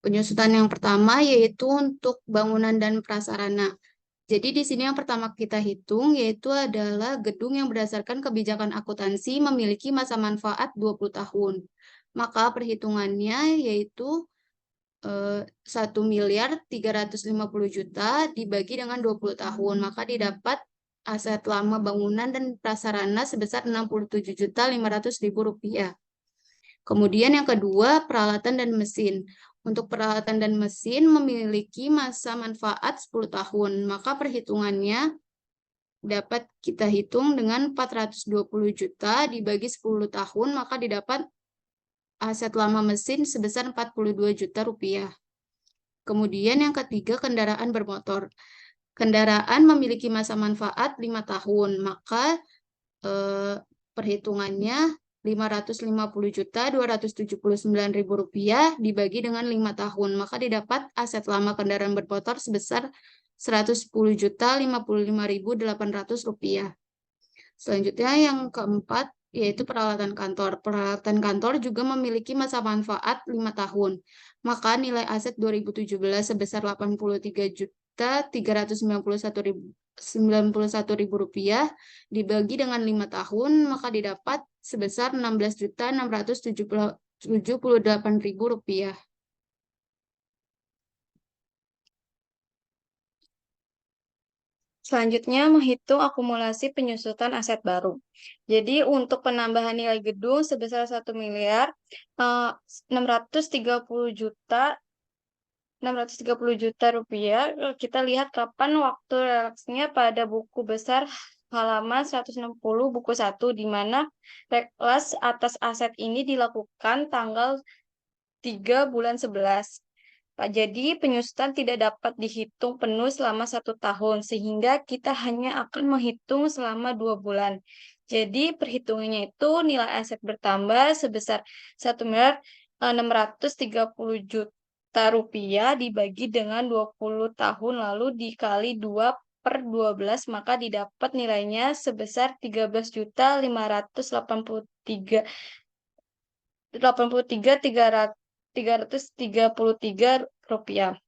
S4: Penyusutan yang pertama yaitu untuk bangunan dan prasarana. Jadi di sini yang pertama kita hitung yaitu adalah gedung yang berdasarkan kebijakan akuntansi memiliki masa manfaat 20 tahun. Maka perhitungannya yaitu 1.350.000.000 dibagi dengan 20 tahun. Maka didapat aset lama bangunan dan prasarana sebesar Rp67.500.000. Kemudian yang kedua, peralatan dan mesin. Untuk peralatan dan mesin memiliki masa manfaat 10 tahun. Maka perhitungannya dapat kita hitung dengan 420 juta dibagi 10 tahun, maka didapat aset lama mesin sebesar Rp42 juta. Kemudian yang ketiga, kendaraan bermotor. Kendaraan memiliki masa manfaat 5 tahun, maka perhitungannya Rp550.279.000 dibagi dengan 5 tahun, maka didapat aset lama kendaraan bermotor sebesar Rp110.055.800. Selanjutnya yang keempat, yaitu peralatan kantor. Peralatan kantor juga memiliki masa manfaat 5 tahun, maka nilai aset 2017 sebesar Rp83.391.000 dibagi dengan 5 tahun, maka didapat sebesar Rp16.678.000.
S5: Selanjutnya, menghitung akumulasi penyusutan aset baru. Jadi, untuk penambahan nilai gedung sebesar Rp1.630.000.630 juta, kita lihat kapan waktu relaksnya pada buku besar halaman 160 buku 1, di mana reklas atas aset ini dilakukan tanggal 3 bulan 11. Jadi penyusutan tidak dapat dihitung penuh selama 1 tahun, sehingga kita hanya akan menghitung selama 2 bulan. Jadi perhitungannya itu nilai aset bertambah sebesar Rp1.630.000.000 dibagi dengan 20 tahun lalu dikali 2/12, maka didapat nilainya sebesar Rp13.333.333.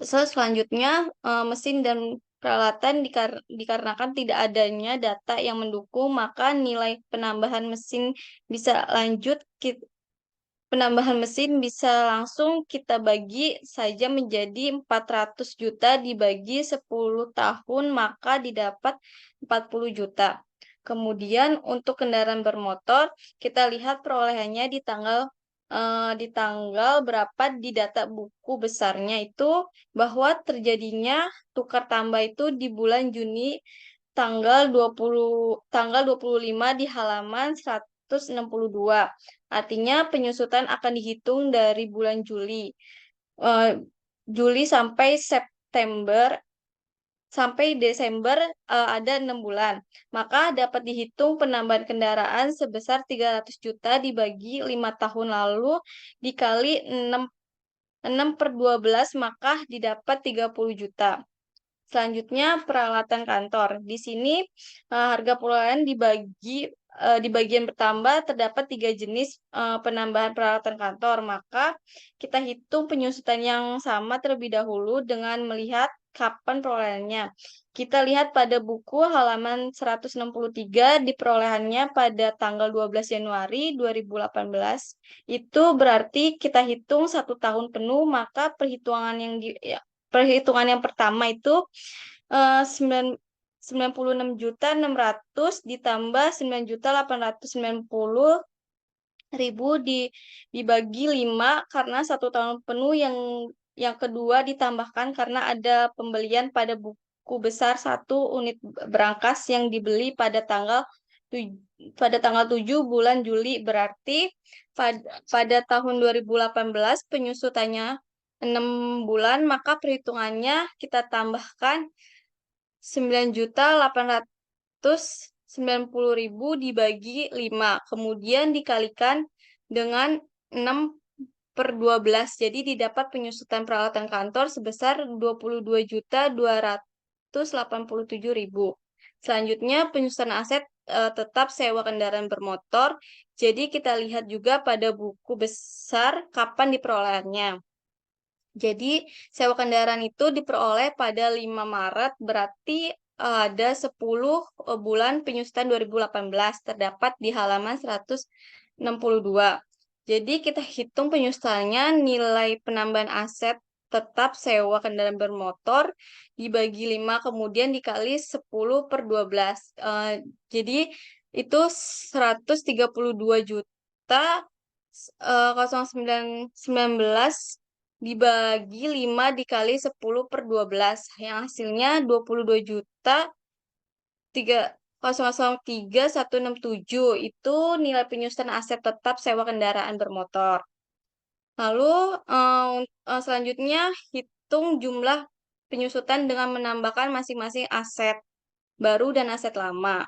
S5: Selanjutnya, mesin dan peralatan dikarenakan tidak adanya data yang mendukung, maka nilai penambahan mesin bisa langsung kita bagi saja menjadi 400 juta dibagi 10 tahun, maka didapat 40 juta. Kemudian untuk kendaraan bermotor, kita lihat perolehannya di tanggal berapa di data buku besarnya itu, bahwa terjadinya tukar tambah itu di bulan Juni tanggal 25 di halaman 162. Artinya penyusutan akan dihitung dari bulan Juli. Juli sampai Desember ada 6 bulan. Maka dapat dihitung penambahan kendaraan sebesar 300 juta dibagi 5 tahun lalu dikali 6/12, maka didapat 30 juta. Selanjutnya peralatan kantor. Di sini harga peralatan di bagian bertambah terdapat 3 jenis penambahan peralatan kantor. Maka kita hitung penyusutan yang sama terlebih dahulu dengan melihat kapan perolehannya. Kita lihat pada buku halaman 163 di perolehannya pada tanggal 12 Januari 2018. Itu berarti kita hitung 1 tahun penuh, maka perhitungan yang pertama itu 96.600 ditambah 9.890.000 dibagi 5 karena 1 tahun penuh, yang kedua ditambahkan karena ada pembelian pada buku besar 1 unit berangkas yang dibeli pada tanggal 7 bulan Juli. Berarti pada tahun 2018 penyusutannya 6 bulan, maka perhitungannya kita tambahkan 9.890.000 dibagi 5, kemudian dikalikan dengan 6/12. Jadi didapat penyusutan peralatan kantor sebesar 22.287.000. Selanjutnya penyusutan aset tetap sewa kendaraan bermotor. Jadi kita lihat juga pada buku besar kapan diperolehannya. Jadi sewa kendaraan itu diperoleh pada 5 Maret, berarti ada 10 bulan penyusutan 2018, terdapat di halaman 162. Jadi kita hitung penyusutannya, nilai penambahan aset tetap sewa kendaraan bermotor dibagi 5, kemudian dikali 10/12. Jadi itu 132 juta 0919 dibagi 5 dikali 10/12, yang hasilnya 22 juta 003.167. Itu nilai penyusutan aset tetap sewa kendaraan bermotor. Lalu selanjutnya hitung jumlah penyusutan dengan menambahkan masing-masing aset baru dan aset lama.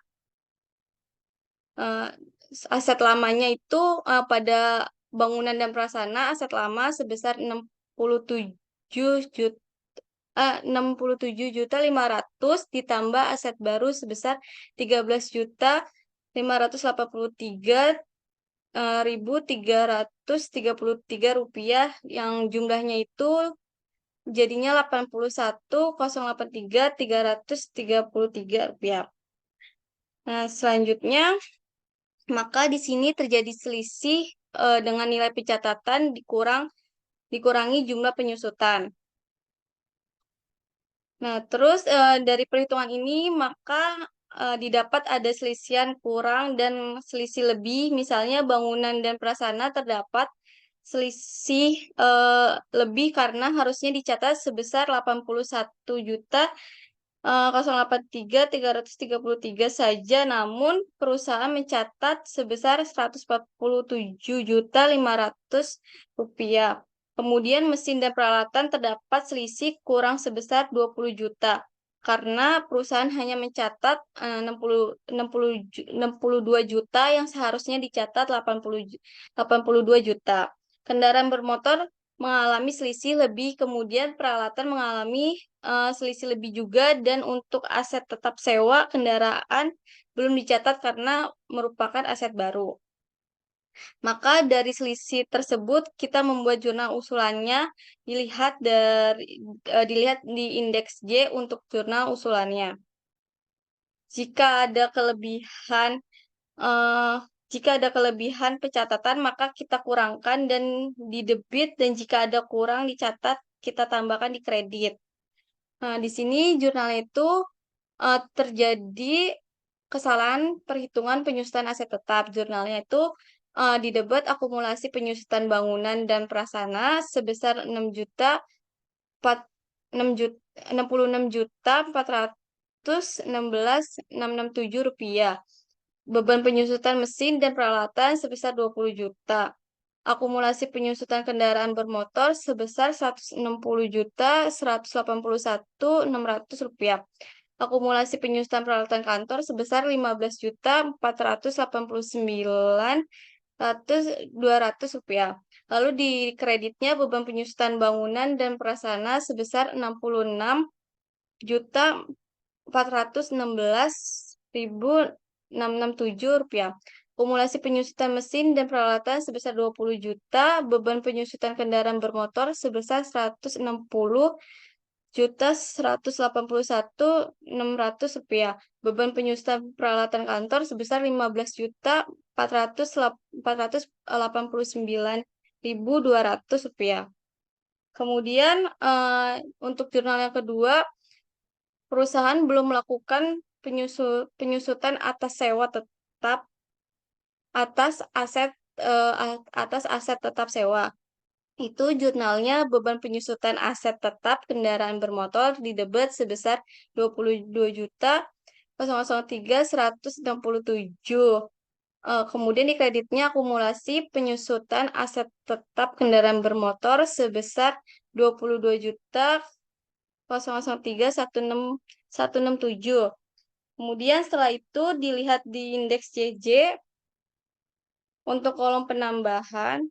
S5: Aset lamanya itu pada bangunan dan prasarana, aset lama sebesar 67.500 ditambah aset baru sebesar 13.883.333 rupiah, yang jumlahnya itu jadinya 81.083.333 rupiah. Nah, selanjutnya maka di sini terjadi selisih dengan nilai pencatatan dikurangi jumlah penyusutan. Nah, terus dari perhitungan ini maka didapat ada selisihan kurang dan selisih lebih. Misalnya bangunan dan prasarana terdapat selisih lebih karena harusnya dicatat sebesar 81.083.333 saja, namun perusahaan mencatat sebesar 147.500 rupiah. Kemudian mesin dan peralatan terdapat selisih kurang sebesar 20 juta karena perusahaan hanya mencatat 62 juta yang seharusnya dicatat 82 juta. Kendaraan bermotor mengalami selisih lebih, kemudian peralatan mengalami selisih lebih juga, dan untuk aset tetap sewa kendaraan belum dicatat karena merupakan aset baru. Maka dari selisih tersebut kita membuat jurnal usulannya dilihat di indeks J untuk jurnal usulannya. Jika ada kelebihan pencatatan maka kita kurangkan dan di debit, dan jika ada kurang dicatat kita tambahkan di kredit. Nah, di sini jurnal itu terjadi kesalahan perhitungan penyusutan aset tetap. Jurnalnya itu di debit akumulasi penyusutan bangunan dan prasarana sebesar 66.416.667 rupiah. Beban penyusutan mesin dan peralatan sebesar 20 juta. Akumulasi penyusutan kendaraan bermotor sebesar 160.181.600 rupiah. Akumulasi penyusutan peralatan kantor sebesar 15.489.200 rupiah. Lalu di kreditnya beban penyusutan bangunan dan prasarana sebesar 66.416.667 rupiah. Akumulasi penyusutan mesin dan peralatan sebesar 20 juta, beban penyusutan kendaraan bermotor sebesar 160.181.600 rupiah. Beban penyusutan peralatan kantor sebesar 15.489.200 rupiah. Kemudian untuk jurnal yang kedua, perusahaan belum melakukan penyusutan atas sewa tetap atas aset tetap sewa. Itu jurnalnya beban penyusutan aset tetap kendaraan bermotor di debit sebesar 22.003.167. Kemudian di kreditnya akumulasi penyusutan aset tetap kendaraan bermotor sebesar 22.003.167. Kemudian setelah itu dilihat di indeks JJ untuk kolom penambahan.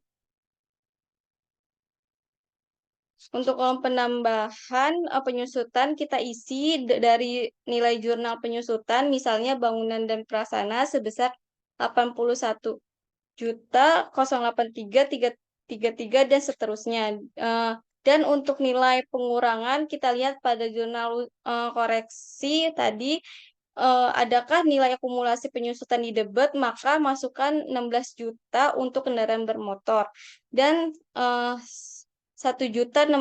S5: Untuk kolom penambahan penyusutan kita isi dari nilai jurnal penyusutan, misalnya bangunan dan prasarana sebesar 81.083.333 dan seterusnya. Dan untuk nilai pengurangan kita lihat pada jurnal koreksi tadi, adakah nilai akumulasi penyusutan di debit, maka masukkan 16 juta untuk kendaraan bermotor dan 1.600.000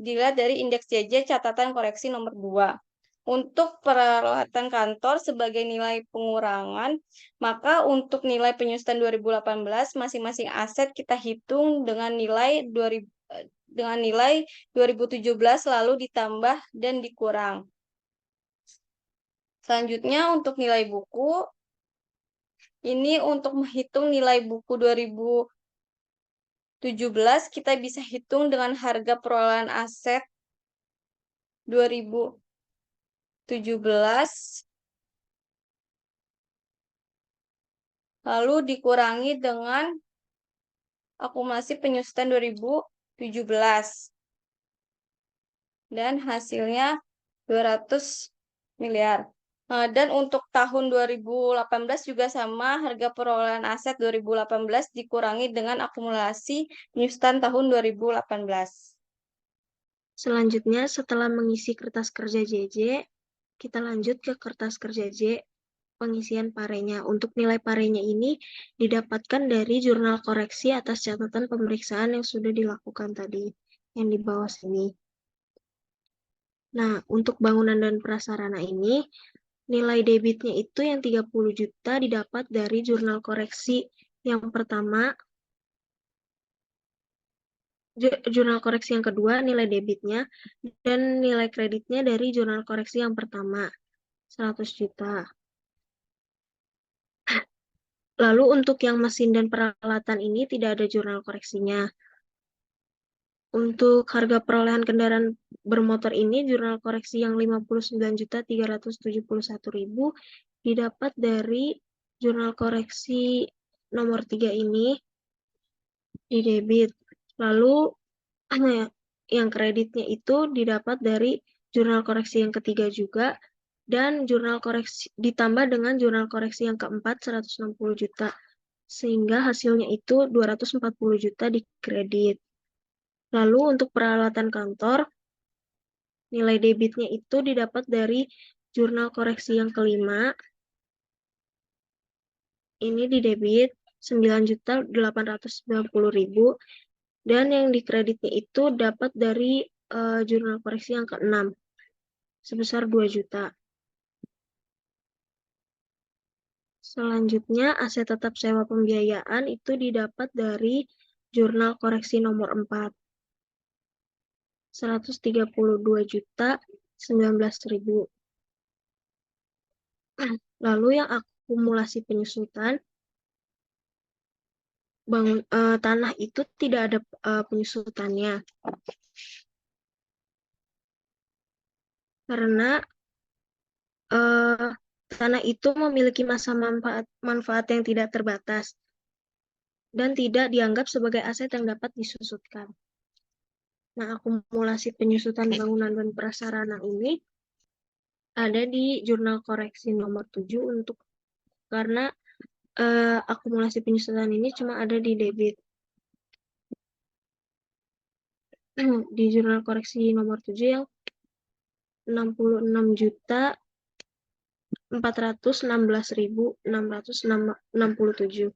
S5: dilihat dari indeks JJ catatan koreksi nomor 2. Untuk peralatan kantor sebagai nilai pengurangan, maka untuk nilai penyusutan 2018 masing-masing aset kita hitung dengan nilai 2017 lalu ditambah dan dikurang. Selanjutnya untuk nilai buku, ini untuk menghitung nilai buku 2017 kita bisa hitung dengan harga perolehan aset 2017 lalu dikurangi dengan akumulasi penyusutan 2017 dan hasilnya 200 miliar. Dan untuk tahun 2018 juga sama, harga perolehan aset 2018 dikurangi dengan akumulasi penyusutan tahun 2018.
S1: Selanjutnya, setelah mengisi kertas kerja JJ, kita lanjut ke kertas kerja J, pengisian parenya. Untuk nilai parenya ini didapatkan dari jurnal koreksi atas catatan pemeriksaan yang sudah dilakukan tadi, yang di bawah sini. Nah, untuk bangunan dan prasarana ini, nilai debitnya itu yang 30 juta didapat dari jurnal koreksi yang pertama, jurnal koreksi yang kedua nilai debitnya, dan nilai kreditnya dari jurnal koreksi yang pertama, 100 juta. Lalu untuk yang mesin dan peralatan ini tidak ada jurnal koreksinya. Untuk harga perolehan kendaraan bermotor ini, jurnal koreksi yang 59.371.000 didapat dari jurnal koreksi nomor 3 ini di debit. Lalu yang kreditnya itu didapat dari jurnal koreksi yang ketiga juga, dan jurnal koreksi ditambah dengan jurnal koreksi yang keempat 160 juta. sehingga hasilnya itu 240 juta di kredit. Lalu untuk peralatan kantor, nilai debitnya itu didapat dari jurnal koreksi yang kelima. Ini di debit 9.890.000 dan yang di kreditnya itu dapat dari jurnal koreksi yang keenam sebesar 2 juta. Selanjutnya, aset tetap sewa pembiayaan itu didapat dari jurnal koreksi nomor 4. 132.019.000. Lalu yang akumulasi penyusutan, tanah itu tidak ada penyusutannya. Karena tanah itu memiliki masa manfaat yang tidak terbatas dan tidak dianggap sebagai aset yang dapat disusutkan. Nah, akumulasi penyusutan bangunan dan prasarana ini ada di jurnal koreksi nomor 7 karena akumulasi penyusutan ini cuma ada di debit. Di jurnal koreksi nomor 7 yang 66.416.667.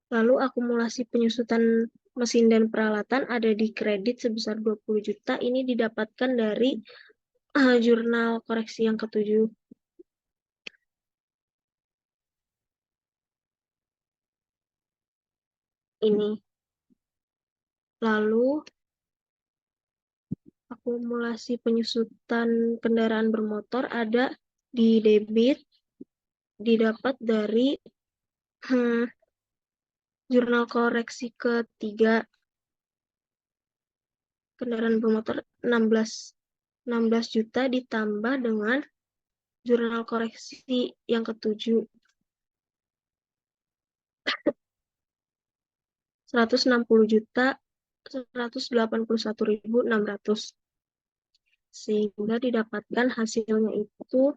S1: Lalu akumulasi penyusutan mesin dan peralatan ada di kredit sebesar 20 juta. Ini didapatkan dari jurnal koreksi yang ke-7. Ini. Lalu akumulasi penyusutan kendaraan bermotor ada di debit, didapat dari jurnal koreksi ke-3. Kendaraan bermotor 16 juta ditambah dengan jurnal koreksi yang ke-7. 160.181.600. Sehingga didapatkan hasilnya itu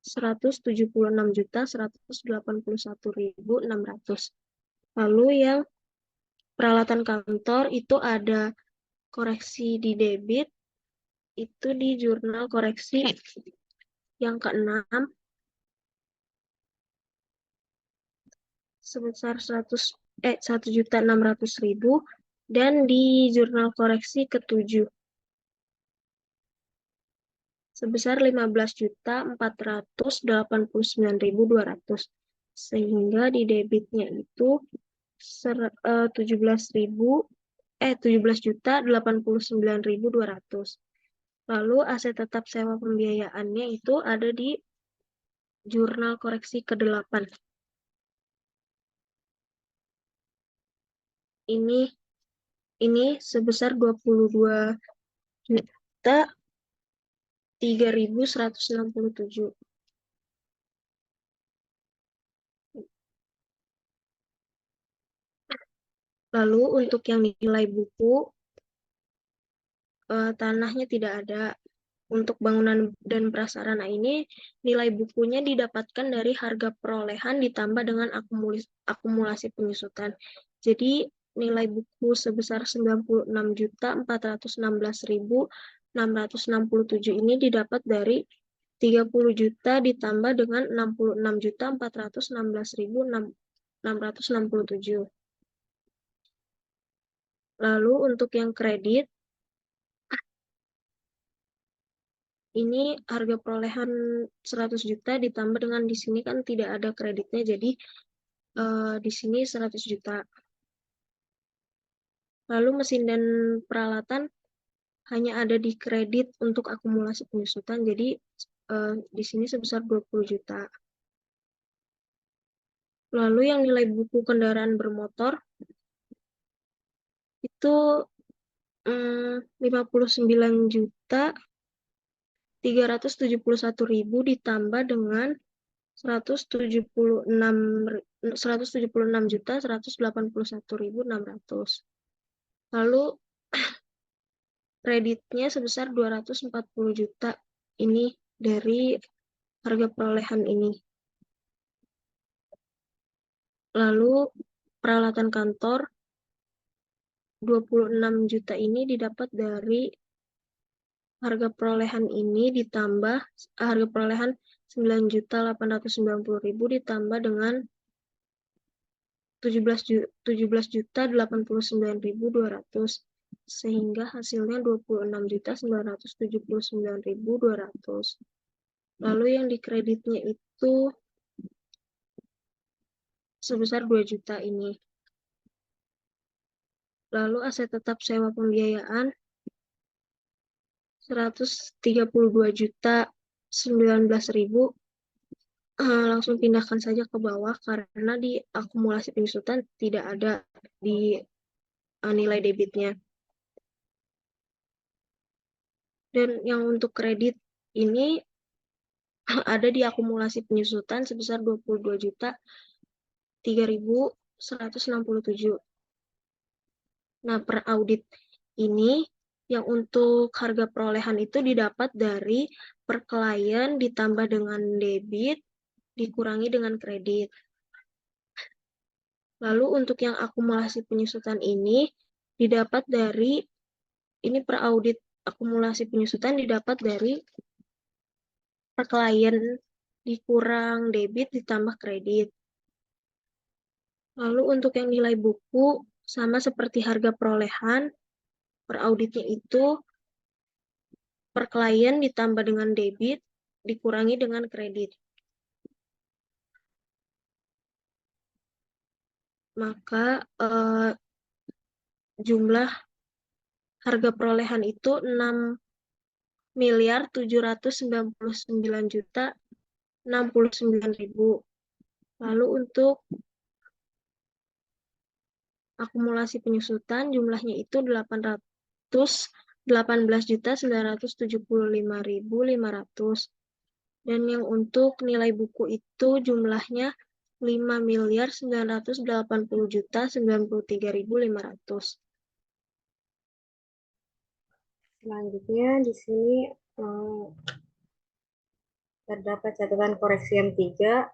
S1: 176.181.600. Lalu yang peralatan kantor itu ada koreksi di debit, itu di jurnal koreksi yang ke-6 sebesar 1.600.000 dan di jurnal koreksi ke-7 sebesar 15.489.200. Sehingga di debitnya itu 17.089.200. Lalu aset tetap sewa pembiayaannya itu ada di jurnal koreksi ke-8. Ini sebesar 22.3.167. Lalu untuk yang nilai buku, tanahnya tidak ada. Untuk bangunan dan prasarana ini, nilai bukunya didapatkan dari harga perolehan ditambah dengan akumulasi penyusutan. Jadi, nilai buku sebesar 96.416.667 ini didapat dari 30 juta ditambah dengan 66.416.667. Lalu untuk yang kredit, ini harga perolehan 100 juta ditambah dengan di sini kan tidak ada kreditnya, jadi di sini 100 juta. Lalu mesin dan peralatan hanya ada di kredit untuk akumulasi penyusutan, jadi di sini sebesar 20 juta. Lalu yang nilai buku kendaraan bermotor itu 59.371.000 ditambah dengan 176.181.600. Lalu kreditnya sebesar 240 juta. Ini dari harga perolehan ini. Lalu peralatan kantor 26 juta ini didapat dari harga perolehan ini ditambah harga perolehan 9.890.000 ditambah dengan 17.089.200 sehingga hasilnya 26.979.200. Lalu yang dikreditnya itu sebesar 2 juta ini. Lalu aset tetap sewa pembiayaan 132.019.000. Langsung pindahkan saja ke bawah karena di akumulasi penyusutan tidak ada di nilai debitnya. Dan yang untuk kredit ini ada di akumulasi penyusutan sebesar 22.003.167. Nah, per audit ini yang untuk harga perolehan itu didapat dari per klien ditambah dengan debit dikurangi dengan kredit. Lalu untuk yang akumulasi penyusutan ini didapat dari ini per audit akumulasi penyusutan didapat dari per klien dikurang debit ditambah kredit. Lalu untuk yang nilai buku sama seperti harga perolehan, per auditnya itu per klien ditambah dengan debit dikurangi dengan kredit. Maka jumlah harga perolehan itu 6.799.069.000. Lalu untuk akumulasi penyusutan jumlahnya itu 818.975.500. Dan yang untuk nilai buku itu jumlahnya 5.980.093.500.
S5: Selanjutnya di sini terdapat catatan koreksi yang 3.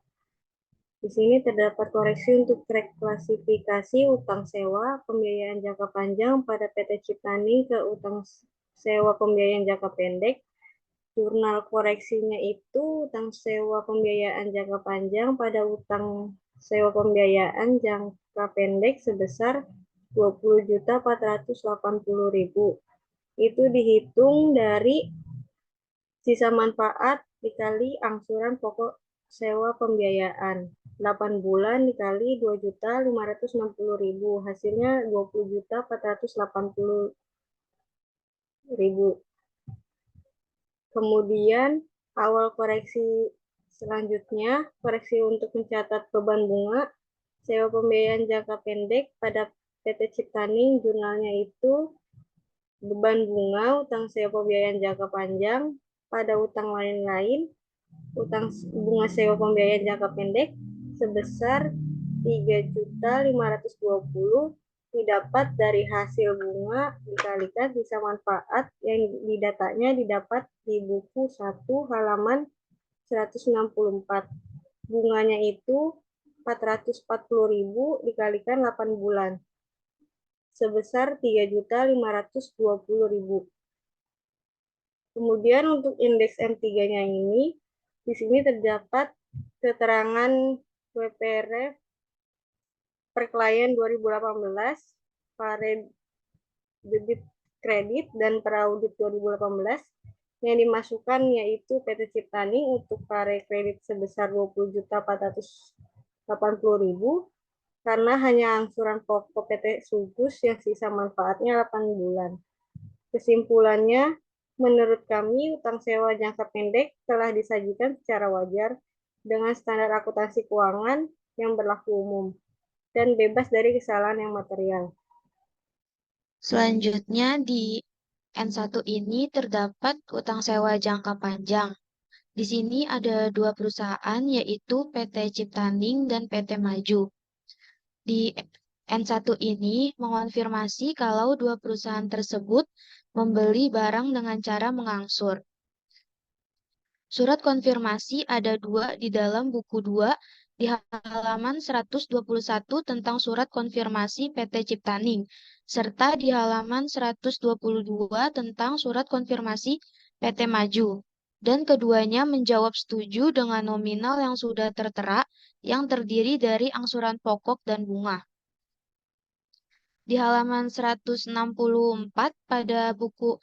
S5: Di sini terdapat koreksi untuk track klasifikasi utang sewa pembiayaan jangka panjang pada PT Ciptaning ke utang sewa pembiayaan jangka pendek. Jurnal koreksinya itu utang sewa pembiayaan jangka panjang pada utang sewa pembiayaan jangka pendek sebesar 20.480.000. Itu dihitung dari sisa manfaat dikali angsuran pokok sewa pembiayaan. 8 bulan dikali 2.560.000. Hasilnya 20.480.000. Kemudian awal koreksi selanjutnya, koreksi untuk mencatat beban bunga sewa pembiayaan jangka pendek pada PT Ciptaning, jurnalnya itu beban bunga utang sewa pembiayaan jangka panjang pada utang lain-lain, utang bunga sewa pembiayaan jangka pendek sebesar 3.520.000 didapat dari hasil bunga dikalikan sisa manfaat yang didatanya didapat di buku 1 halaman 164. Bunganya itu 440.000 dikalikan 8 bulan sebesar 3.520.000. Kemudian untuk indeks M3-nya ini di sini terdapat keterangan WPRF per klien 2018, pare debit kredit dan peraudit 2018 yang dimasukkan yaitu PT Ciptaning untuk pare kredit sebesar 20.480.000 karena hanya angsuran pokok PT Sugus yang sisa manfaatnya 8 bulan. Kesimpulannya, menurut kami utang sewa jangka pendek telah disajikan secara wajar dengan standar akuntansi keuangan yang berlaku umum dan bebas dari kesalahan yang material.
S6: Selanjutnya di N1 ini terdapat utang sewa jangka panjang. Di sini ada 2 perusahaan yaitu PT Ciptaning dan PT Maju. Di N1 ini mengonfirmasi kalau 2 perusahaan tersebut membeli barang dengan cara mengangsur. Surat konfirmasi ada 2 di dalam buku 2 di halaman 121 tentang surat konfirmasi PT Ciptaning, serta di halaman 122 tentang surat konfirmasi PT Maju. Dan keduanya menjawab setuju dengan nominal yang sudah tertera yang terdiri dari angsuran pokok dan bunga. Di halaman 164 pada buku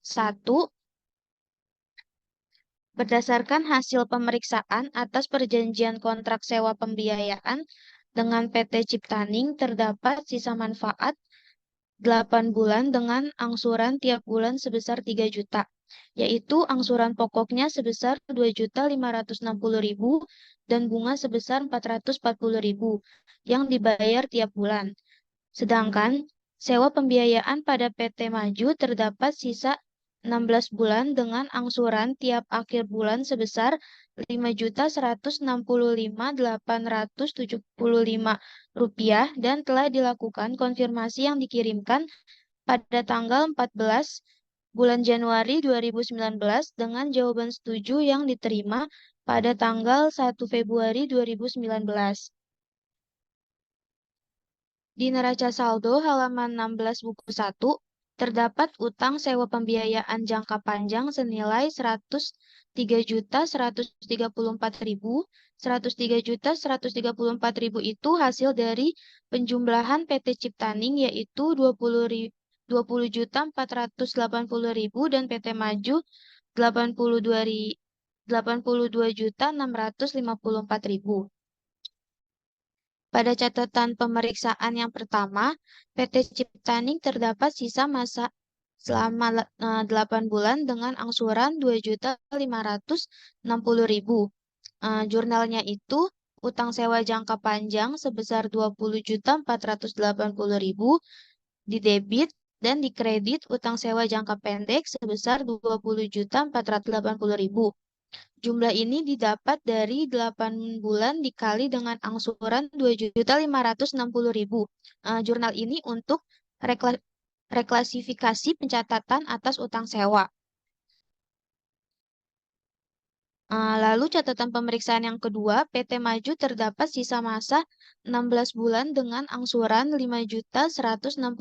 S6: 1, berdasarkan hasil pemeriksaan atas perjanjian kontrak sewa pembiayaan dengan PT Ciptaning terdapat sisa manfaat 8 bulan dengan angsuran tiap bulan sebesar 3 juta, yaitu angsuran pokoknya sebesar 2.560.000 dan bunga sebesar 440.000 yang dibayar tiap bulan. Sedangkan sewa pembiayaan pada PT Maju terdapat sisa 16 bulan dengan angsuran tiap akhir bulan sebesar 5.165.875 rupiah dan telah dilakukan konfirmasi yang dikirimkan pada tanggal 14 bulan Januari 2019 dengan jawaban setuju yang diterima pada tanggal 1 Februari 2019. Di neraca saldo halaman 16 buku 1, terdapat utang sewa pembiayaan jangka panjang senilai 103.134.000. 103.134.000 itu hasil dari penjumlahan PT Ciptaning yaitu 20.480.000 dan PT Maju 82.654.000. Pada catatan pemeriksaan yang pertama, PT Ciptaning terdapat sisa masa selama 8 bulan dengan angsuran 2.560.000. Jurnalnya itu utang sewa jangka panjang sebesar 20.480.000 di debit dan di kredit utang sewa jangka pendek sebesar 20.480.000. Jumlah ini didapat dari 8 bulan dikali dengan angsuran 2.560.000. Jurnal ini untuk reklasifikasi pencatatan atas utang sewa. Lalu catatan pemeriksaan yang kedua, PT Maju terdapat sisa masa 16 bulan dengan angsuran Rp5.165.875.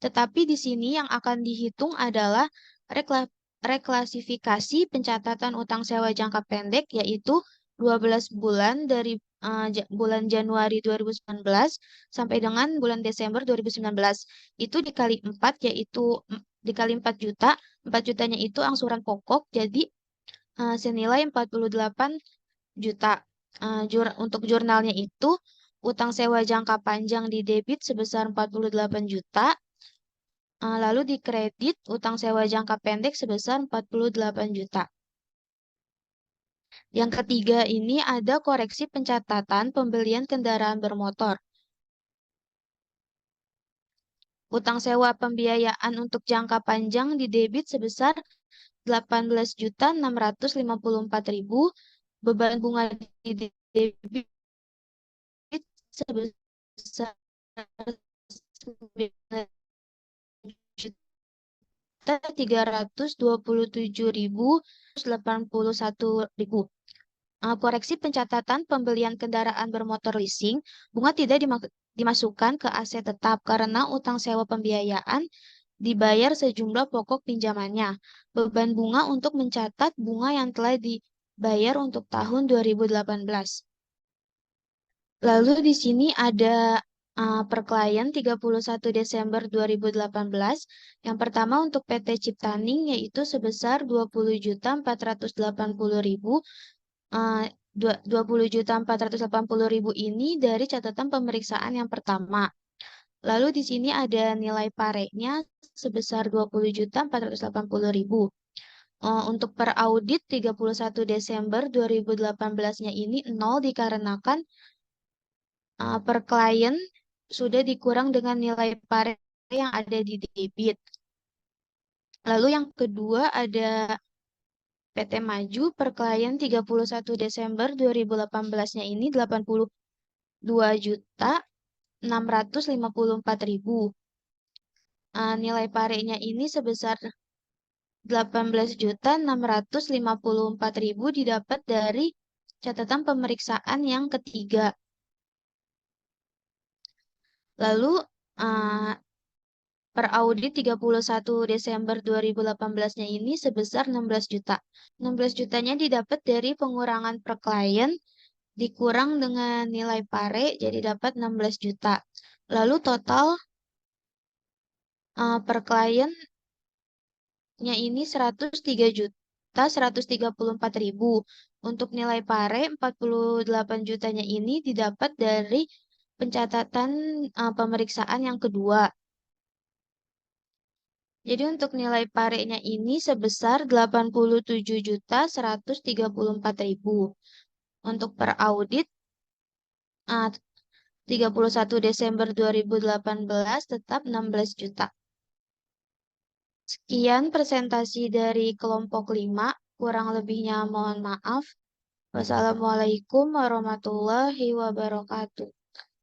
S6: Tetapi di sini yang akan dihitung adalah reklasifikasi pencatatan utang sewa jangka pendek, yaitu 12 bulan dari bulan Januari 2019 sampai dengan bulan Desember 2019. Itu dikali 4, yaitu dikali 4 juta. 4 jutanya itu angsuran pokok, jadi senilai 48 juta. Untuk jurnalnya itu, utang sewa jangka panjang di debit sebesar 48 juta, lalu di kredit utang sewa jangka pendek sebesar 48 juta. Yang ketiga ini ada koreksi pencatatan pembelian kendaraan bermotor. Utang sewa pembiayaan untuk jangka panjang di debit sebesar 18.654.000, beban bunga di debit sebesar 9.327.181.000. Koreksi pencatatan pembelian kendaraan bermotor leasing, bunga tidak dimasukkan ke aset tetap karena utang sewa pembiayaan dibayar sejumlah pokok pinjamannya. Beban bunga untuk mencatat bunga yang telah dibayar untuk tahun 2018. Lalu di sini ada per klien 31 Desember 2018. Yang pertama untuk PT Ciptaning yaitu sebesar 20.480.000. 20.480.000 ini dari catatan pemeriksaan yang pertama. Lalu di sini ada nilai parenya sebesar 20.480.000. Untuk per audit 31 Desember 2018-nya ini 0 dikarenakan per klien sudah dikurang dengan nilai pare yang ada di debit. Lalu yang kedua ada PT Maju per klien 31 Desember 2018-nya ini 82.654.000. Nilai parenya ini sebesar 18.654.000 didapat dari catatan pemeriksaan yang ketiga. Lalu per audit 31 Desember 2018-nya ini sebesar 16 juta. 16 jutanya didapat dari pengurangan per klien dikurang dengan nilai pare jadi dapat 16 juta. Lalu total per kliennya ini 103.134.000. Untuk nilai pare 48 jutanya ini didapat dari pencatatan pemeriksaan yang kedua. Jadi untuk nilai parenya ini sebesar 87.134.000. Untuk per audit 31 Desember 2018 tetap 16 juta. Sekian presentasi dari kelompok 5, kurang lebihnya mohon maaf. Wassalamualaikum warahmatullahi wabarakatuh.